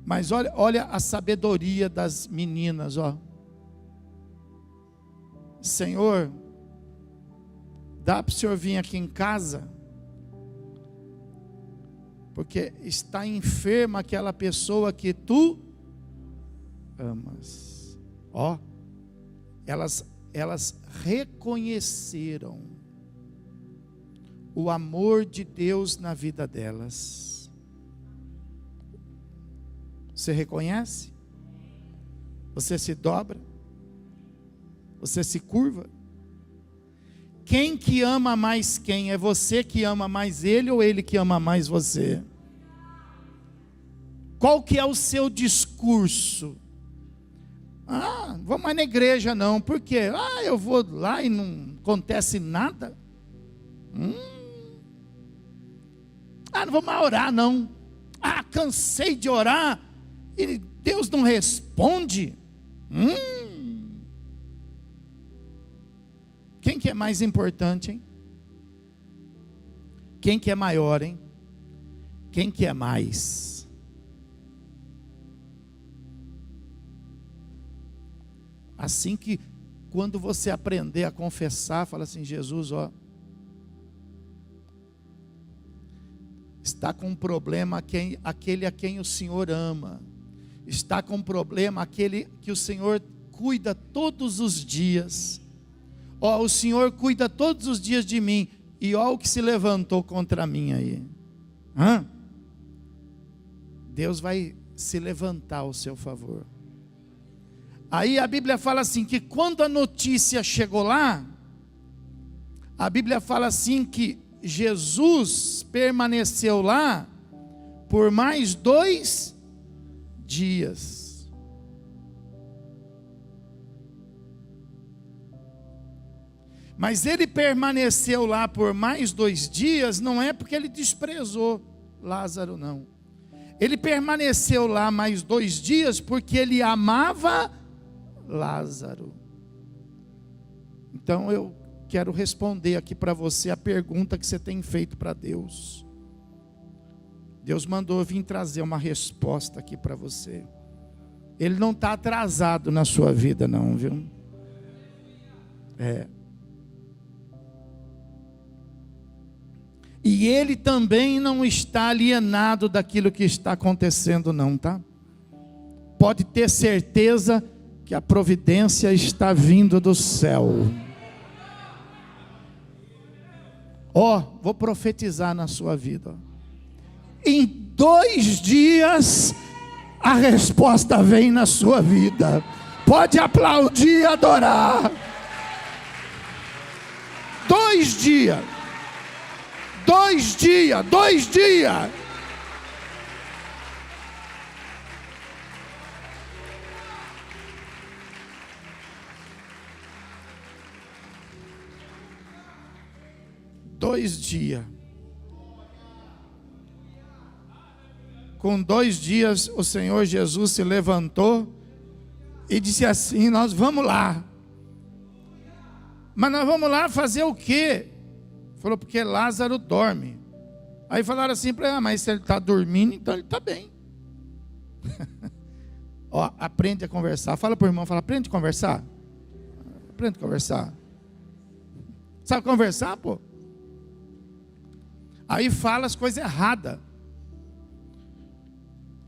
Mas olha a sabedoria das meninas, ó. Senhor, dá para o Senhor vir aqui em casa? Porque está enferma aquela pessoa que tu amas. Ó, elas reconheceram o amor de Deus na vida delas. Você reconhece? Você se dobra? Você se curva? Quem que ama mais quem? É você que ama mais ele ou ele que ama mais você? Qual que é o seu discurso? Não vou mais na igreja não, por quê? Eu vou lá e não acontece nada. Não vou mais orar não. Cansei de orar e Deus não responde. Quem que é mais importante, hein? Quem que é maior, hein? Quem que é mais? Assim que quando você aprender a confessar, fala assim, Jesus, ó, está com um problema aquele a quem o Senhor ama. Está com um problema aquele que o Senhor cuida todos os dias. O Senhor cuida todos os dias de mim. E olha o que se levantou contra mim aí. Hã? Deus vai se levantar ao seu favor. Aí a Bíblia fala assim, que quando a notícia chegou lá, a Bíblia fala assim que Jesus permaneceu lá por mais 2 dias. Mas ele permaneceu lá por mais 2 dias, não é porque ele desprezou Lázaro, não. Ele permaneceu lá mais 2 dias porque ele amava Lázaro. Então eu quero responder aqui para você a pergunta que você tem feito para Deus. Deus mandou eu vir trazer uma resposta aqui para você. Ele não está atrasado na sua vida não, viu? E ele também não está alienado daquilo que está acontecendo não, tá? Pode ter certeza que a providência está vindo do céu. Vou profetizar na sua vida. Em 2 dias, a resposta vem na sua vida. Pode aplaudir e adorar. 2 dias. 2 dias. 2 dias. Com 2 dias o Senhor Jesus se levantou e disse assim: nós vamos lá. Mas nós vamos lá fazer o quê? Falou, porque Lázaro dorme. Aí falaram assim para ele: mas se ele está dormindo, então ele está bem. Aprende a conversar. Fala para o irmão, aprende a conversar. Aprende a conversar. Sabe conversar, pô? Aí fala as coisas erradas.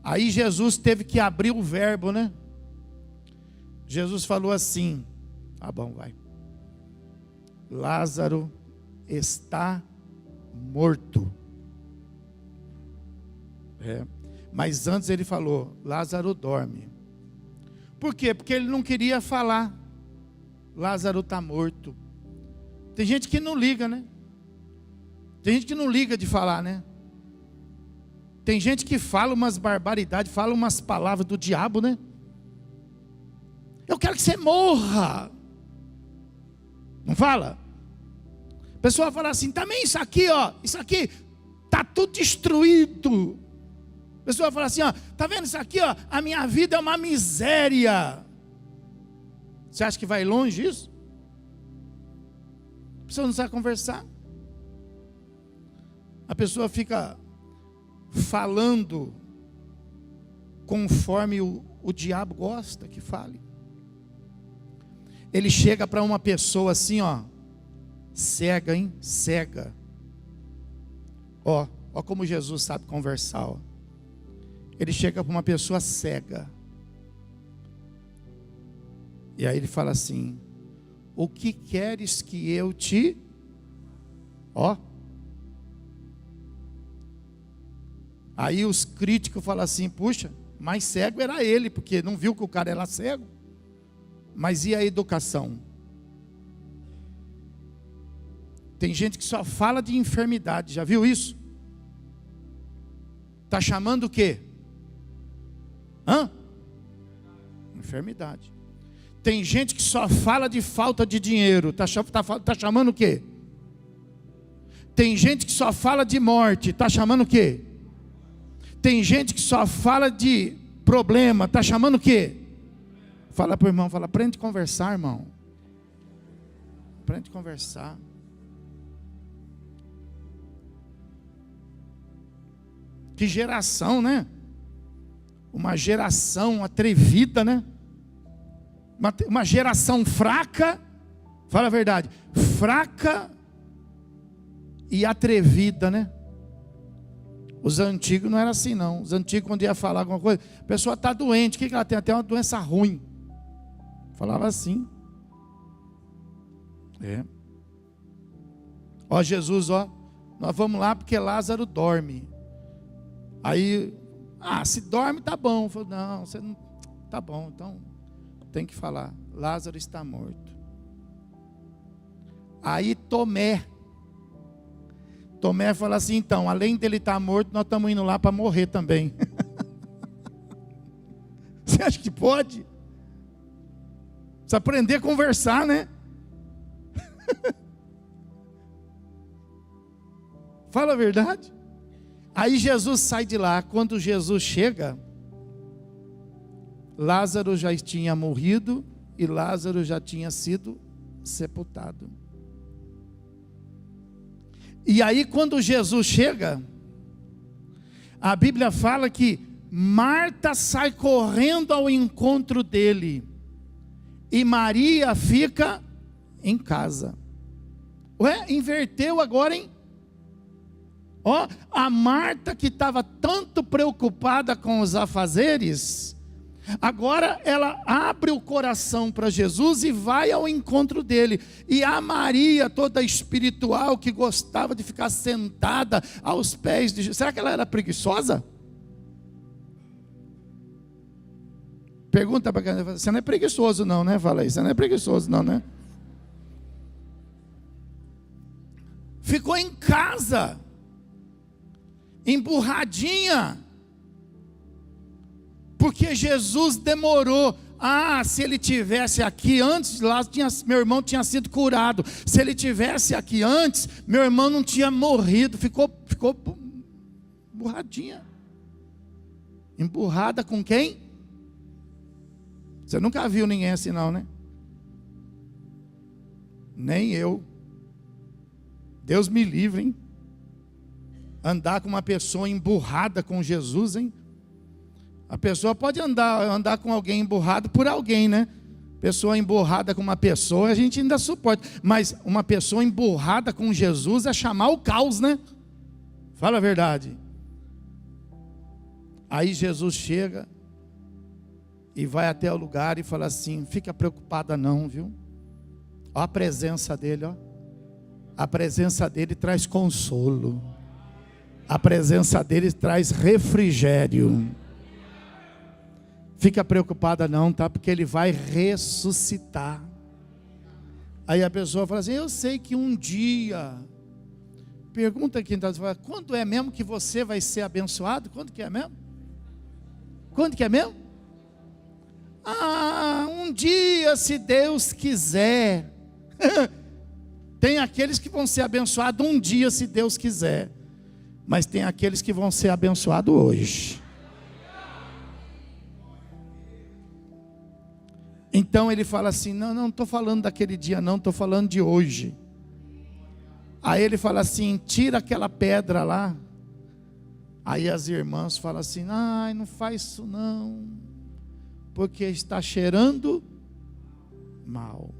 Aí Jesus teve que abrir o verbo, né? Jesus falou assim: tá bom, vai. Lázaro está morto. Mas antes ele falou: Lázaro dorme. Por quê? Porque ele não queria falar. Lázaro está morto. Tem gente que não liga, né? Tem gente que não liga de falar, né? Tem gente que fala umas barbaridades, fala umas palavras do diabo, né? Eu quero que você morra. Não fala? A pessoa fala assim: também isso aqui, isso aqui está tudo destruído. A pessoa fala assim: tá vendo isso aqui, a minha vida é uma miséria. Você acha que vai longe isso? A pessoa não sabe conversar. A pessoa fica falando conforme o diabo gosta que fale. Ele chega para uma pessoa assim, cega, hein? Cega. Ó como Jesus sabe conversar, Ele chega para uma pessoa cega. E aí ele fala assim: o que queres que eu te... Aí os críticos falam assim: puxa, mais cego era ele, porque não viu que o cara era cego. Mas e a educação? Tem gente que só fala de enfermidade, já viu isso? Está chamando o quê? Enfermidade. Tem gente que só fala de falta de dinheiro, está chamando o quê? Tem gente que só fala de morte, está chamando o quê? Tem gente que só fala de problema, está chamando o quê? Fala para o irmão, aprende a conversar, irmão. Aprende a conversar. Que geração, né? Uma geração atrevida, né? Uma geração fraca, fala a verdade, fraca e atrevida, né? Os antigos não era assim não. Os antigos, quando ia falar alguma coisa, a pessoa está doente, o que ela tem? Até uma doença ruim. Falava assim. Ó Jesus, ó, nós vamos lá porque Lázaro dorme. Aí, se dorme tá bom. Falei, não, você não, tá bom, então tem que falar, Lázaro está morto. Aí Tomé fala assim, então, além dele estar morto, nós estamos indo lá para morrer também. Você acha que pode? Precisa aprender a conversar, né? Fala a verdade. Aí Jesus sai de lá. Quando Jesus chega, Lázaro já tinha morrido e Lázaro já tinha sido sepultado. E aí quando Jesus chega, a Bíblia fala que Marta sai correndo ao encontro dele e Maria fica em casa. Ué, inverteu agora, hein? Ó, a Marta que estava tanto preocupada com os afazeres, agora ela abre o coração para Jesus e vai ao encontro dele. E a Maria, toda espiritual, que gostava de ficar sentada aos pés de Jesus, será que ela era preguiçosa? Pergunta para quem, você não é preguiçoso não, né? Fala aí, você não é preguiçoso não, né? Ficou em casa, emburradinha, porque Jesus demorou. Se ele tivesse aqui antes, lá meu irmão tinha sido curado. Se ele tivesse aqui antes, meu irmão não tinha morrido. Ficou emburradinha. Emburrada com quem? Você nunca viu ninguém assim não, né? Nem eu. Deus me livre, hein? Andar com uma pessoa emburrada com Jesus, hein? A pessoa pode andar com alguém emburrado por alguém, né? Pessoa emburrada com uma pessoa, a gente ainda suporta. Mas uma pessoa emburrada com Jesus é chamar o caos, né? Fala a verdade. Aí Jesus chega e vai até o lugar e fala assim, fica preocupada não, viu? Ó a presença dele, ó. A presença dele traz consolo. A presença dele traz refrigério. Fica preocupada não, tá? Porque ele vai ressuscitar. Aí a pessoa fala assim, eu sei que um dia, pergunta quem está falando, quando é mesmo que você vai ser abençoado? Quando que é mesmo? Quando que é mesmo? Um dia, se Deus quiser. Tem aqueles que vão ser abençoados um dia, se Deus quiser. Mas tem aqueles que vão ser abençoados hoje. Então ele fala assim, não estou falando daquele dia não, estou falando de hoje. Aí ele fala assim, tira aquela pedra lá. Aí as irmãs falam assim, não faz isso não, porque está cheirando mal.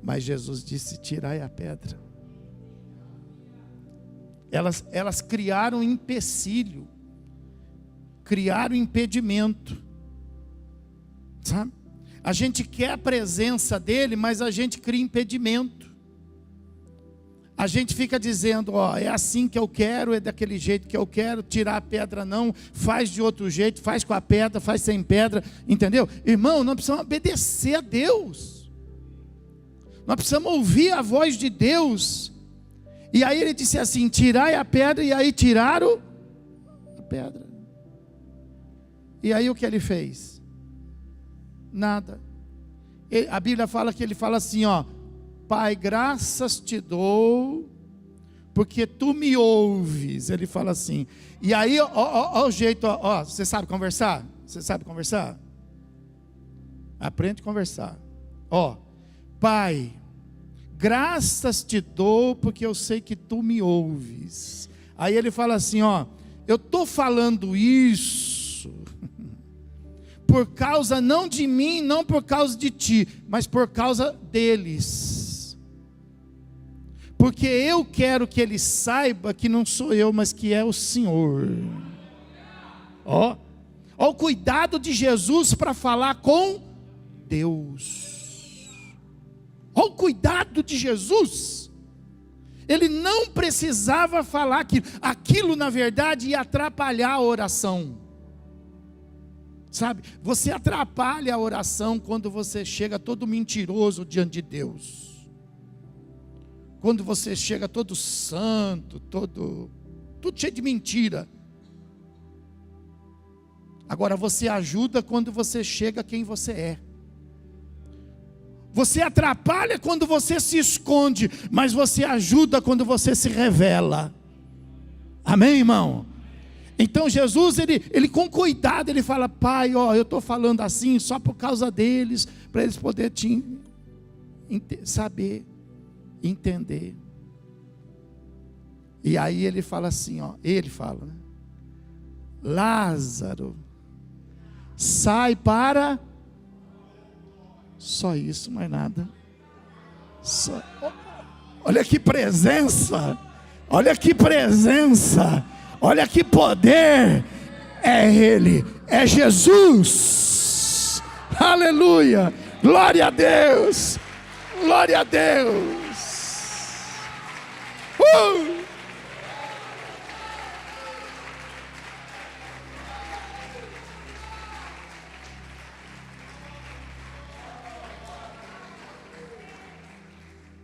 Mas Jesus disse, tirai a pedra. Elas criaram empecilho, criaram impedimento, sabe? A gente quer a presença dele, mas a gente cria impedimento. A gente fica dizendo, é assim que eu quero, é daquele jeito que eu quero, tirar a pedra não, faz de outro jeito, faz com a pedra, faz sem pedra, entendeu? Irmão, nós precisamos obedecer a Deus. Nós precisamos ouvir a voz de Deus. E aí ele disse assim, tirai a pedra, e aí tiraram a pedra. E aí o que ele fez? Nada. A Bíblia fala que ele fala assim, Pai, graças te dou, porque tu me ouves. Ele fala assim. E aí, ó o jeito, você sabe conversar? Você sabe conversar? Aprende a conversar. Pai, graças te dou, porque eu sei que tu me ouves. Aí ele fala assim, eu estou falando isso por causa não de mim, não por causa de ti, mas por causa deles. Porque eu quero que ele saiba que não sou eu, mas que é o Senhor. Ó o cuidado de Jesus para falar com Deus. Olha o cuidado de Jesus. Ele não precisava falar aquilo. Aquilo, na verdade, ia atrapalhar a oração. Sabe, você atrapalha a oração quando você chega todo mentiroso diante de Deus. Quando você chega todo santo, tudo cheio de mentira. Agora você ajuda quando você chega quem você é. Você atrapalha quando você se esconde, mas você ajuda quando você se revela. Amém, irmão? Então Jesus, ele com cuidado, ele fala: Pai, ó, eu estou falando assim só por causa deles, para eles poderem saber, entender. E aí ele fala assim, ó, ele fala, né? Lázaro, sai para... Só isso, mais nada. Olha que presença, olha que presença, olha que poder. É Ele, é Jesus. Aleluia, glória a Deus, glória a Deus.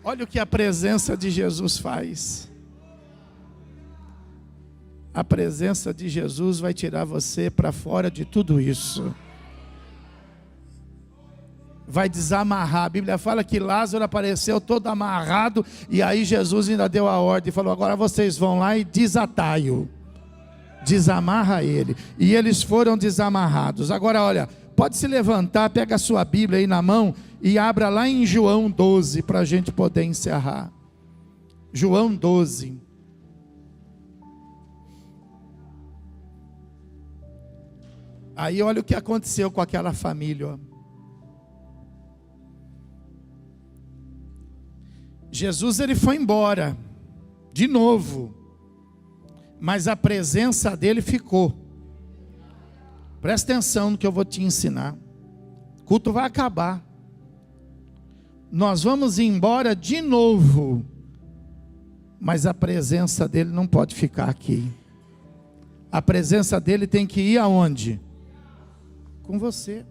Olha o que a presença de Jesus faz. A presença de Jesus vai tirar você para fora de tudo isso. Vai desamarrar. A Bíblia fala que Lázaro apareceu todo amarrado, e aí Jesus ainda deu a ordem, falou: agora vocês vão lá e desatai-o. Desamarra ele. E eles foram desamarrados. Agora olha, pode se levantar, pega a sua Bíblia aí na mão e abra lá em João 12, para a gente poder encerrar. João 12. Aí olha o que aconteceu com aquela família, ó. Jesus, ele foi embora de novo, mas a presença dele ficou. Presta atenção no que eu vou te ensinar. O culto vai acabar. Nós vamos embora de novo, mas a presença dele não pode ficar aqui. A presença dele tem que ir aonde? Com você.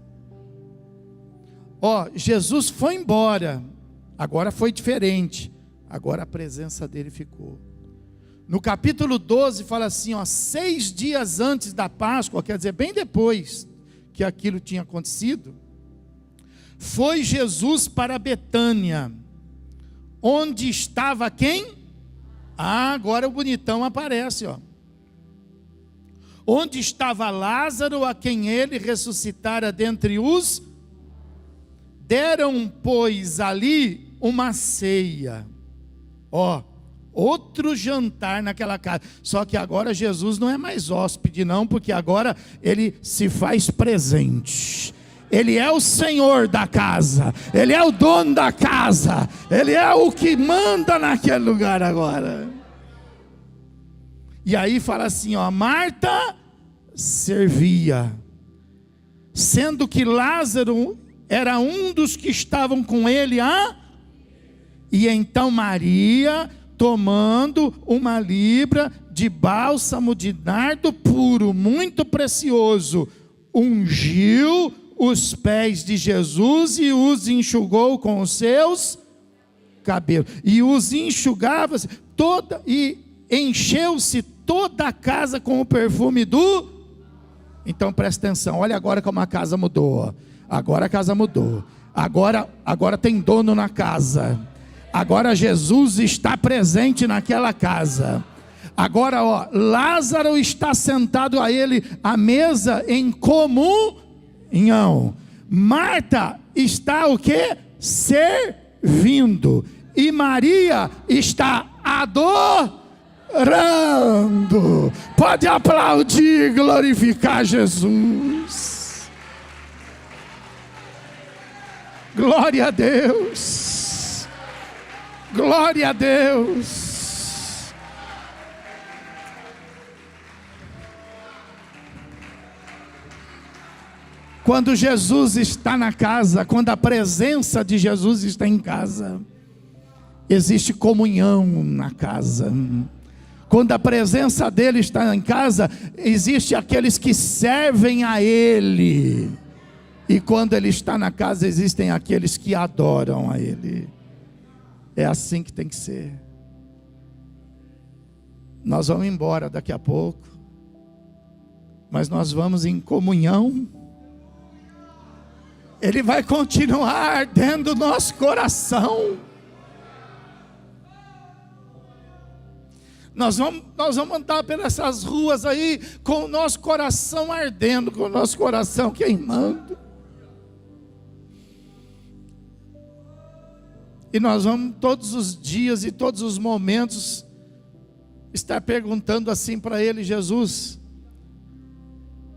Ó, Jesus foi embora, agora foi diferente. Agora a presença dele ficou. No capítulo 12 fala assim, ó, 6 dias antes da Páscoa, quer dizer, bem depois que aquilo tinha acontecido, foi Jesus para Betânia, onde estava quem? Ah, agora o bonitão aparece, ó. Onde estava Lázaro, a quem ele ressuscitara dentre os... Deram, pois, ali uma ceia. Ó, outro jantar naquela casa. Só que agora Jesus não é mais hóspede não, porque agora ele se faz presente. Ele é o Senhor da casa, Ele é o dono da casa, Ele é o que manda naquele lugar agora. E aí fala assim, ó, Marta servia, sendo que Lázaro era um dos que estavam com ele, e então Maria, tomando uma libra de bálsamo de nardo puro, muito precioso, ungiu os pés de Jesus e os enxugou com os seus cabelos, e os enxugava toda, e encheu-se toda a casa com o perfume do... Então presta atenção, olha agora como a casa mudou. Agora a casa mudou, agora tem dono na casa, agora Jesus está presente naquela casa. Agora ó, Lázaro está sentado a ele à mesa em comunhão. Marta está o que? Servindo. E Maria está adorando. Pode aplaudir, glorificar Jesus. Glória a Deus. Glória a Deus. Quando Jesus está na casa, quando a presença de Jesus está em casa, existe comunhão na casa. Quando a presença dele está em casa, existe aqueles que servem a ele. E quando ele está na casa, existem aqueles que adoram a ele. É assim que tem que ser. Nós vamos embora daqui a pouco, mas nós vamos em comunhão. Ele vai continuar ardendo o nosso coração. Nós vamos andar pelas ruas aí com o nosso coração ardendo, com o nosso coração queimando. E nós vamos todos os dias e todos os momentos estar perguntando assim para Ele: Jesus,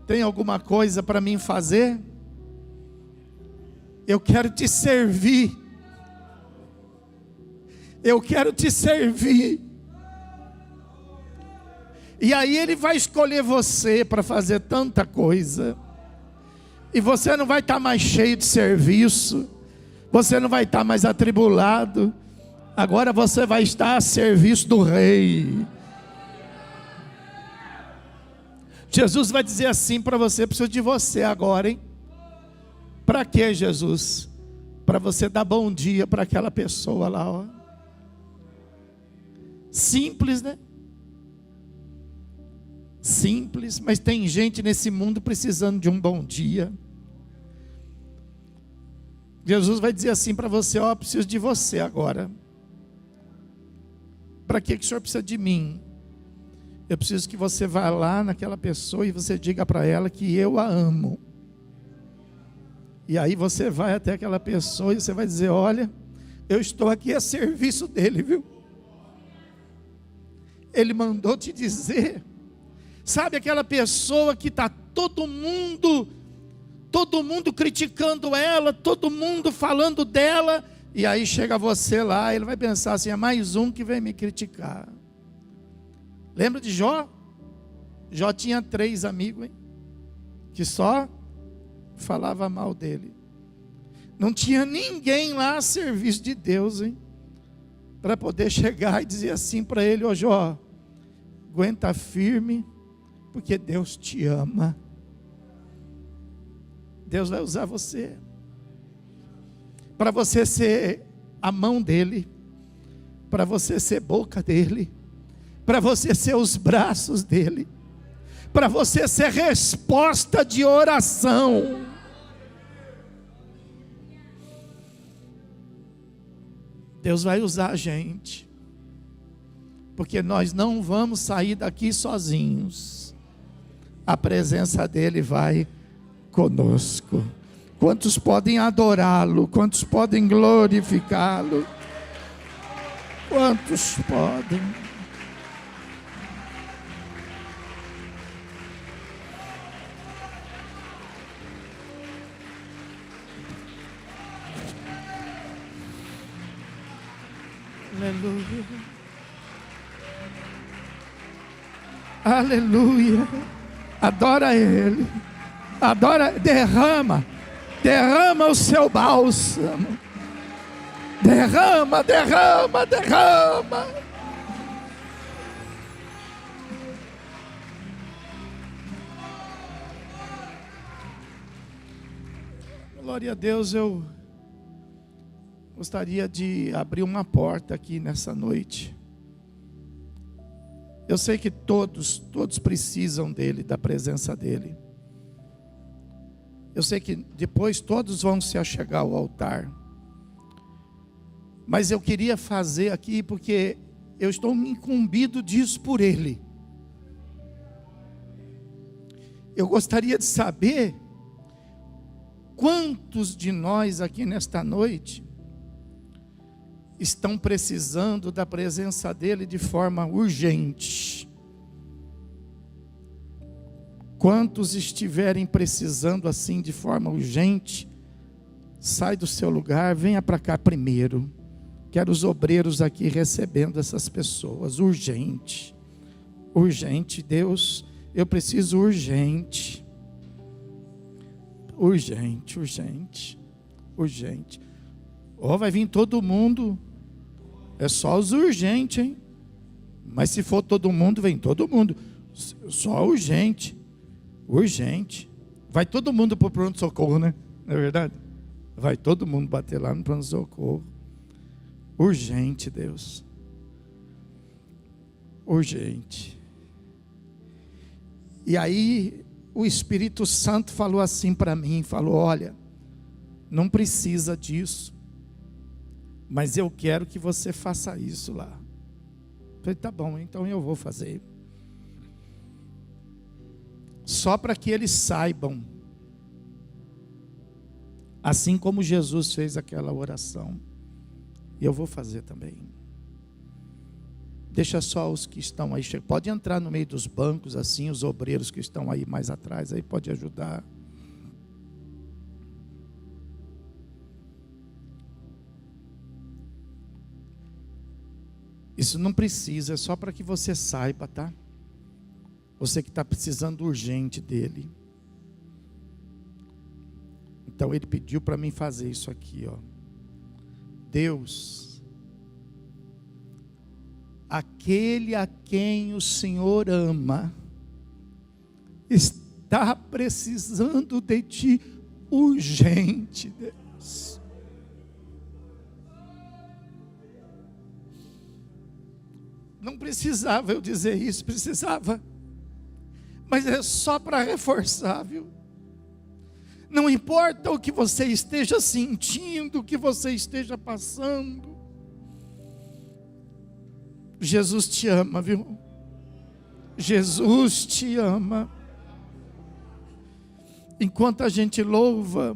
tem alguma coisa para mim fazer? Eu quero te servir. Eu quero te servir. E aí Ele vai escolher você para fazer tanta coisa. E você não vai estar mais cheio de serviço. Você não vai estar mais atribulado. Agora você vai estar a serviço do Rei. Jesus vai dizer assim para você: preciso de você agora, hein? Para quê, Jesus? Para você dar bom dia para aquela pessoa lá, ó. Simples, né? Simples, mas tem gente nesse mundo precisando de um bom dia. Jesus vai dizer assim para você: ó, preciso de você agora. Para que o senhor precisa de mim? Eu preciso que você vá lá naquela pessoa e você diga para ela que eu a amo. E aí você vai até aquela pessoa e você vai dizer: olha, eu estou aqui a serviço dele, viu? Ele mandou te dizer. Sabe aquela pessoa que está todo mundo criticando ela, todo mundo falando dela, e aí chega você lá, ele vai pensar assim: é mais um que vem me criticar. Lembra de Jó? Jó tinha 3 amigos, hein? Que só falava mal dele. Não tinha ninguém lá a serviço de Deus, hein? Para poder chegar e dizer assim para ele: ô Jó, aguenta firme, porque Deus te ama. Deus vai usar você para você ser a mão dele, para você ser boca dele, para você ser os braços dele, para você ser resposta de oração. Deus vai usar a gente, porque nós não vamos sair daqui sozinhos. A presença dele vai conosco. Quantos podem adorá-lo? Quantos podem glorificá-lo? Quantos podem? Aleluia. Aleluia. Adora Ele. Adora, derrama o seu bálsamo. Derrama. Glória a Deus. Eu gostaria de abrir uma porta aqui nessa noite. Eu sei que todos precisam dele, da presença dele. Eu sei que depois todos vão se achegar ao altar. Mas eu queria fazer aqui porque eu estou incumbido disso por ele. Eu gostaria de saber quantos de nós aqui nesta noite estão precisando da presença dele de forma urgente. Quantos estiverem precisando assim de forma urgente, sai do seu lugar, venha para cá primeiro. Quero os obreiros aqui recebendo essas pessoas, urgente. Urgente, Deus, eu preciso urgente. Urgente, urgente, urgente. Vai vir todo mundo. É só os urgentes, hein? Mas se for todo mundo, vem todo mundo. Só urgente. Urgente. Vai todo mundo para o pronto-socorro, né? Não é verdade? Vai todo mundo bater lá no pronto-socorro. Urgente, Deus. Urgente. E aí o Espírito Santo falou assim para mim, falou: olha, não precisa disso, mas eu quero que você faça isso lá. Eu falei: tá bom, então eu vou fazer. Só para que eles saibam, assim como Jesus fez aquela oração, e eu vou fazer também. Deixa só os que estão aí, pode entrar no meio dos bancos assim, os obreiros que estão aí mais atrás, aí pode ajudar. Isso não precisa, é só para que você saiba, tá? Você que está precisando urgente dele. Então ele pediu para mim fazer isso aqui, ó. Deus, aquele a quem o Senhor ama, está precisando de ti urgente, Deus. Não precisava eu dizer isso, precisava. Mas é só para reforçar, viu? Não importa o que você esteja sentindo, o que você esteja passando. Jesus te ama, viu? Jesus te ama. Enquanto a gente louva,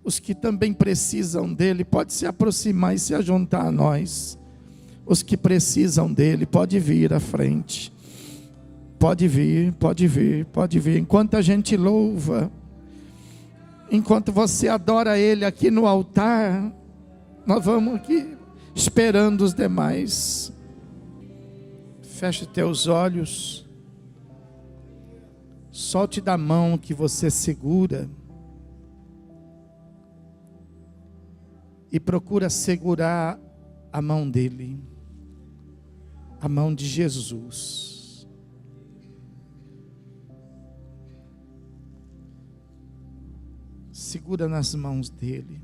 os que também precisam dele, pode se aproximar e se ajuntar a nós. Os que precisam dele, pode vir à frente. Pode vir, pode vir, pode vir. Enquanto a gente louva, enquanto você adora ele aqui no altar, nós vamos aqui esperando os demais. Feche teus olhos. Solte da mão que você segura. E procura segurar a mão dele. A mão de Jesus. Segura nas mãos dele.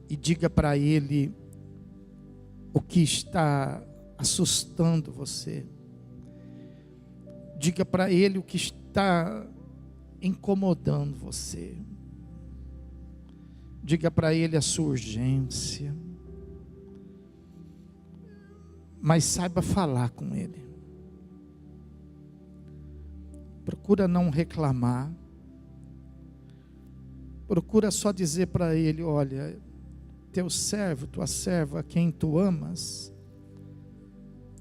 E diga para ele o que está assustando você. Diga para ele o que está incomodando você. Diga para ele a sua urgência. Mas saiba falar com ele. Procura não reclamar. Procura só dizer para ele: olha, teu servo, tua serva, a quem tu amas,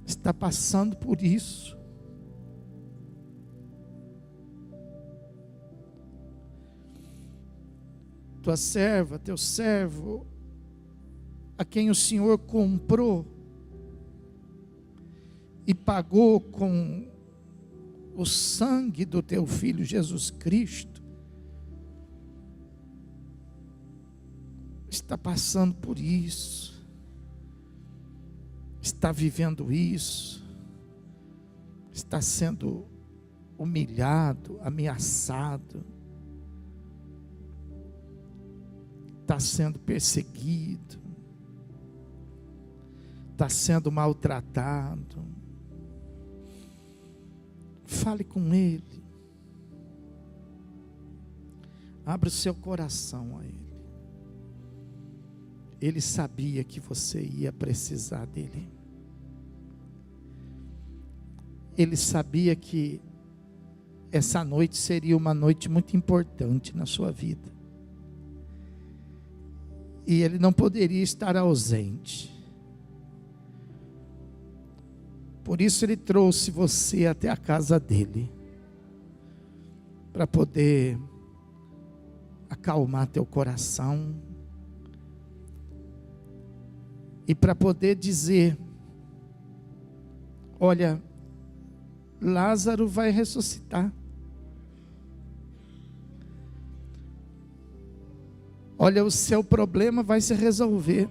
está passando por isso. Tua serva, teu servo, a quem o Senhor comprou e pagou com o sangue do teu Filho Jesus Cristo, está passando por isso, está vivendo isso, está sendo humilhado, ameaçado, está sendo perseguido, está sendo maltratado. Fale com ele, abra o seu coração a ele. Ele sabia que você ia precisar dele. Ele sabia que essa noite seria uma noite muito importante na sua vida. E ele não poderia estar ausente. Por isso ele trouxe você até a casa dele, para poder acalmar teu coração, e para poder dizer: olha, Lázaro vai ressuscitar. olha, o seu problema vai se resolver.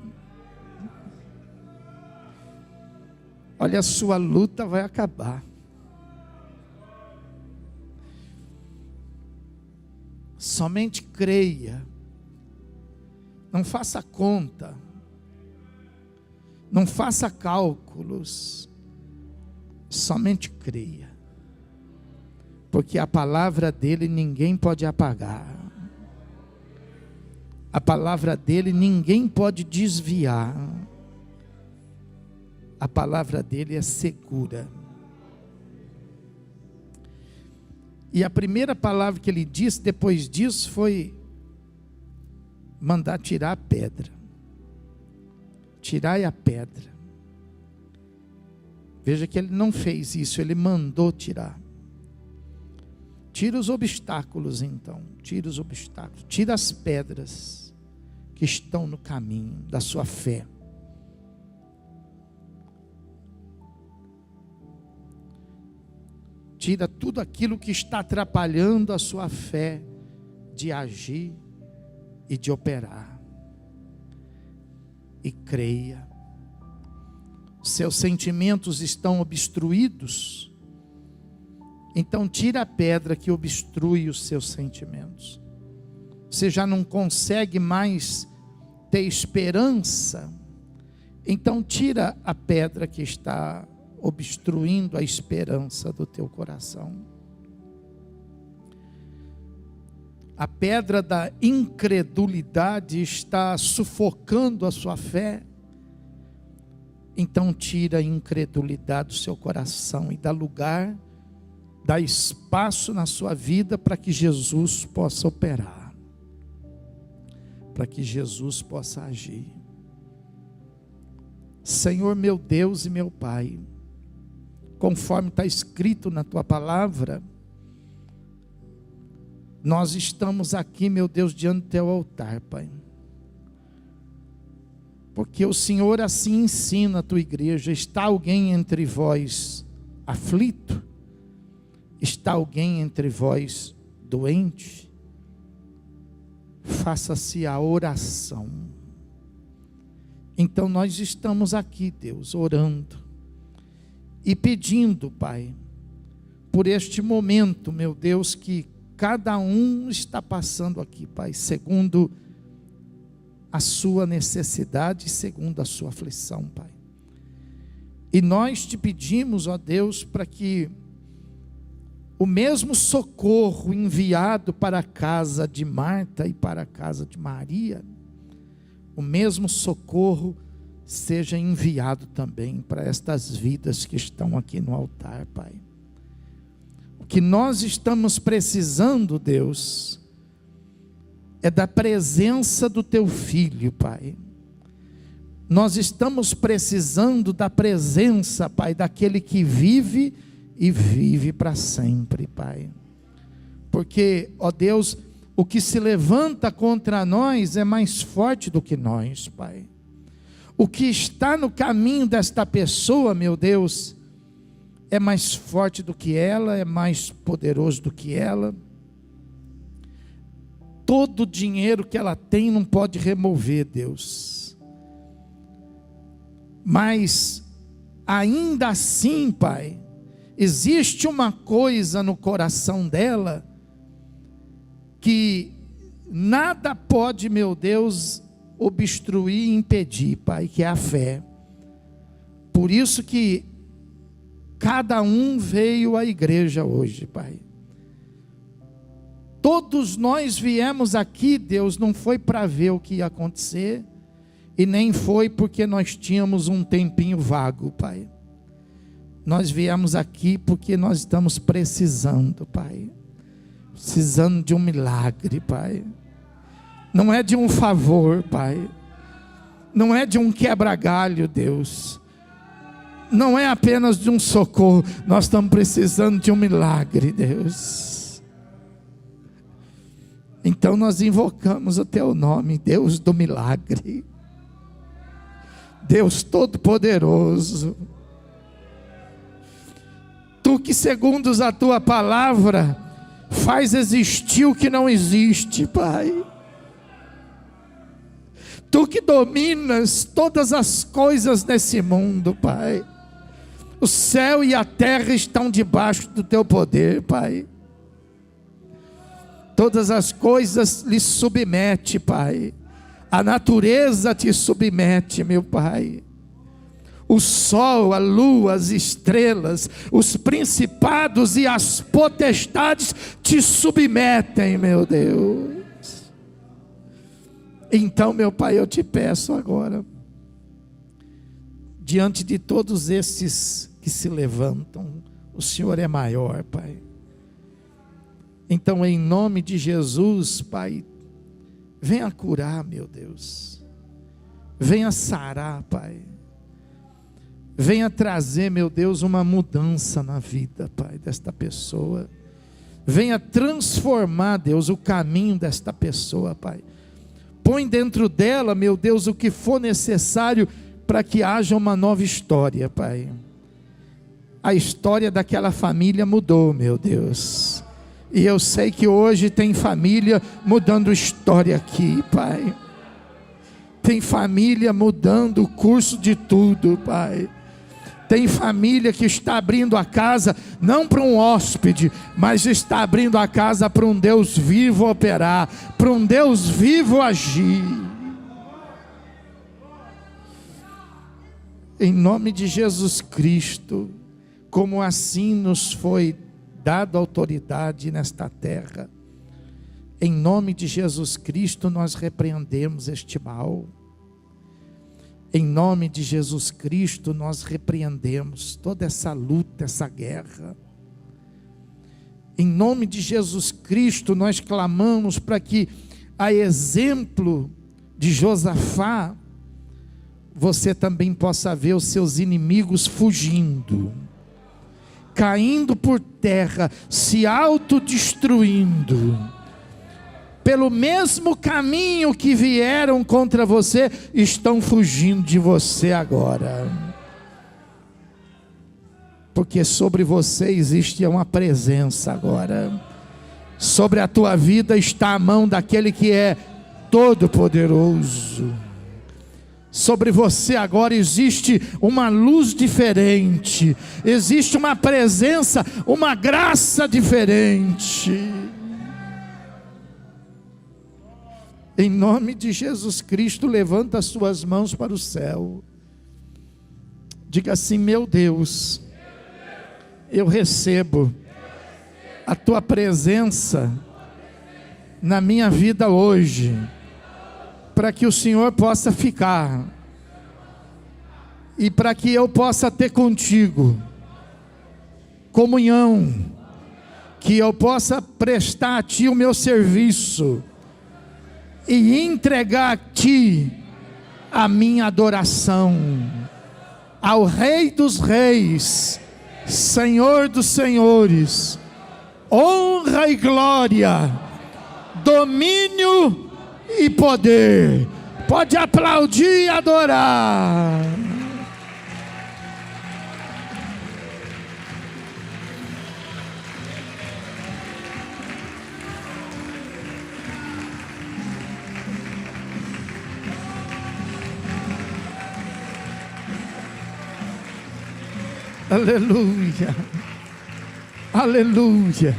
Olha, a sua luta vai acabar. Somente creia. Não faça conta. Não faça cálculos. Somente creia. Porque a palavra dele ninguém pode apagar. A palavra dele ninguém pode desviar. A palavra dele é segura. E a primeira palavra que ele disse depois disso foi mandar tirar a pedra. Tirai a pedra. Veja que ele não fez isso, ele mandou tirar. Tira os obstáculos então, tira os obstáculos, tira as pedras que estão no caminho da sua fé. Tira tudo aquilo que está atrapalhando a sua fé de agir e de operar. E creia. Seus sentimentos estão obstruídos. Então tira a pedra que obstrui os seus sentimentos. Você já não consegue mais ter esperança. Então tira a pedra que está obstruindo a esperança do teu coração. A pedra da incredulidade está sufocando a sua fé. Então tira a incredulidade do seu coração e dá lugar, dá espaço na sua vida para que Jesus possa operar, para que Jesus possa agir. Senhor meu Deus e meu Pai, conforme está escrito na tua palavra, nós estamos aqui, meu Deus, diante do teu altar, Pai. Porque o Senhor assim ensina a tua igreja. Está alguém entre vós aflito? Está alguém entre vós doente? Faça-se a oração. Então nós estamos aqui, Deus, orando e pedindo, Pai, por este momento, meu Deus, que cada um está passando aqui, Pai, segundo a sua necessidade, segundo a sua aflição, Pai. E nós te pedimos, ó Deus, para que o mesmo socorro enviado para a casa de Marta e para a casa de Maria, o mesmo socorro seja enviado também para estas vidas que estão aqui no altar, Pai. O que nós estamos precisando, Deus, é da presença do teu Filho, Pai. Nós estamos precisando da presença, Pai, daquele que vive e vive para sempre, Pai. Porque, ó Deus, o que se levanta contra nós é mais forte do que nós, Pai. O que está no caminho desta pessoa, meu Deus, é mais forte do que ela, é mais poderoso do que ela. Todo o dinheiro que ela tem não pode remover, Deus. Mas, ainda assim, Pai, existe uma coisa no coração dela, que nada pode, meu Deus, obstruir e impedir, Pai, que é a fé. Por isso que cada um veio à igreja hoje, Pai. Todos nós viemos aqui, Deus, não foi para ver o que ia acontecer, e nem foi porque nós tínhamos um tempinho vago, Pai. Nós viemos aqui porque nós estamos precisando, Pai. Precisando de um milagre, Pai. Não é de um favor, Pai. Não é de um quebra-galho, Deus. Não é apenas de um socorro. Nós estamos precisando de um milagre, Deus. Então nós invocamos o teu nome, Deus do milagre. Deus Todo-Poderoso. Tu que segundo a tua palavra faz existir o que não existe, Pai. Tu que dominas todas as coisas nesse mundo, Pai. O céu e a terra estão debaixo do Teu poder, Pai. Todas as coisas lhe submete, Pai. A natureza te submete, meu Pai. O sol, a lua, as estrelas, os principados e as potestades te submetem, meu Deus. Então, meu Pai, eu te peço agora, diante de todos esses que se levantam, o Senhor é maior, Pai. Então, em nome de Jesus, Pai, venha curar, meu Deus. Venha sarar, Pai. Venha trazer, meu Deus, uma mudança na vida, Pai, desta pessoa. Venha transformar, Deus, o caminho desta pessoa, Pai. Põe dentro dela, meu Deus, o que for necessário para que haja uma nova história, Pai. A história daquela família mudou, meu Deus. E eu sei que hoje tem família mudando história aqui, Pai. Tem família mudando o curso de tudo, Pai. Tem família que está abrindo a casa, não para um hóspede, mas está abrindo a casa para um Deus vivo operar, para um Deus vivo agir. Em nome de Jesus Cristo, como assim nos foi dada autoridade nesta terra, em nome de Jesus Cristo nós repreendemos este mal. Em nome de Jesus Cristo nós repreendemos toda essa luta, essa guerra. Em nome de Jesus Cristo nós clamamos para que, a exemplo de Josafá, você também possa ver os seus inimigos fugindo, caindo por terra, se autodestruindo, pelo mesmo caminho que vieram contra você, estão fugindo de você agora, porque sobre você existe uma presença agora, sobre a tua vida está a mão daquele que é todo poderoso. Sobre você agora existe uma luz diferente, existe uma presença, uma graça diferente. Em nome de Jesus Cristo, levanta as suas mãos para o céu. Diga assim: meu Deus, eu recebo a tua presença na minha vida hoje, para que o Senhor possa ficar, e para que eu possa ter contigo comunhão, que eu possa prestar a Ti o meu serviço, e entregar a Ti a minha adoração, ao Rei dos Reis, Senhor dos Senhores, honra e glória, domínio e poder. Pode aplaudir e adorar. Aleluia, aleluia,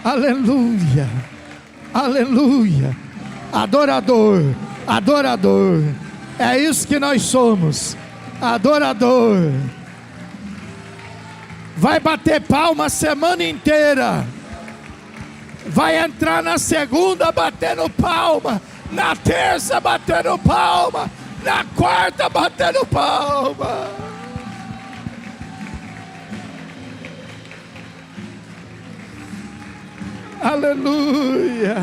aleluia, aleluia. Adorador, adorador, é isso que nós somos, adorador. Vai bater palma a semana inteira, vai entrar na segunda batendo palma, na terça batendo palma, na quarta batendo palma. Aleluia.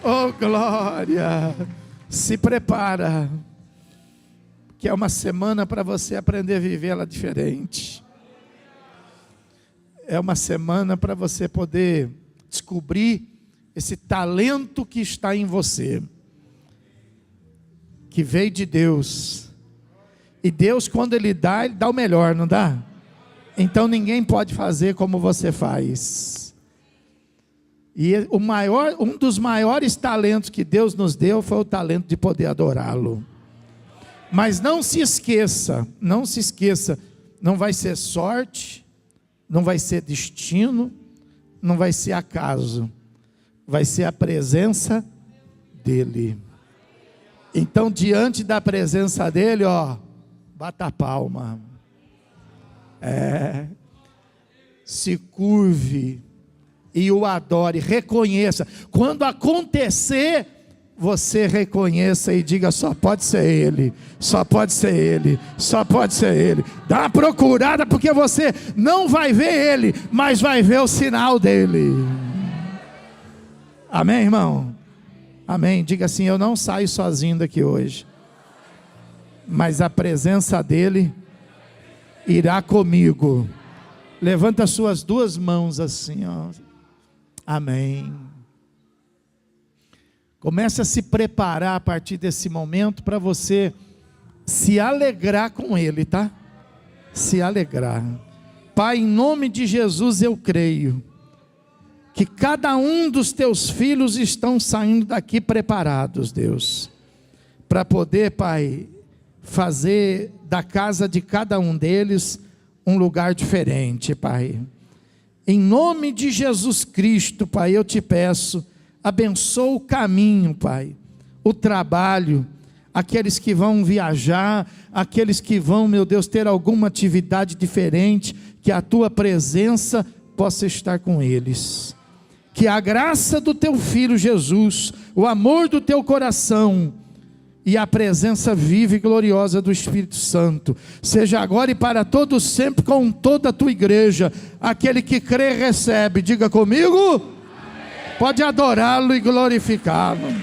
Oh glória. Se prepara, que é uma semana para você aprender a viver ela diferente. É uma semana para você poder descobrir esse talento que está em você, que veio de Deus. E Deus, quando Ele dá o melhor, não dá? Então ninguém pode fazer como você faz. E um dos maiores talentos que Deus nos deu foi o talento de poder adorá-lo. Mas não se esqueça, não vai ser sorte, não vai ser destino, não vai ser acaso, vai ser a presença dele. Então, diante da presença dele, bata a palma. Se curve e o adore, reconheça. Quando acontecer, você reconheça e diga: só pode ser ele, só pode ser ele, só pode ser ele. Dá uma procurada, porque você não vai ver ele, mas vai ver o sinal dele. Amém, irmão? Amém. Diga assim: eu não saio sozinho daqui hoje, mas a presença dele irá comigo. Levanta as suas duas mãos assim, Amém. Comece a se preparar a partir desse momento para você se alegrar com ele, tá? Se alegrar. Pai, em nome de Jesus eu creio que cada um dos teus filhos estão saindo daqui preparados, Deus, para poder, Pai, fazer da casa de cada um deles um lugar diferente, Pai. Em nome de Jesus Cristo, Pai, eu te peço, abençoa o caminho, Pai, o trabalho, aqueles que vão viajar, aqueles que vão, meu Deus, ter alguma atividade diferente, que a tua presença possa estar com eles. Que a graça do teu Filho Jesus, o amor do teu coração e a presença viva e gloriosa do Espírito Santo seja agora e para todos sempre com toda a tua igreja. Aquele que crê recebe, diga comigo. Amém. Pode adorá-lo e glorificá-lo.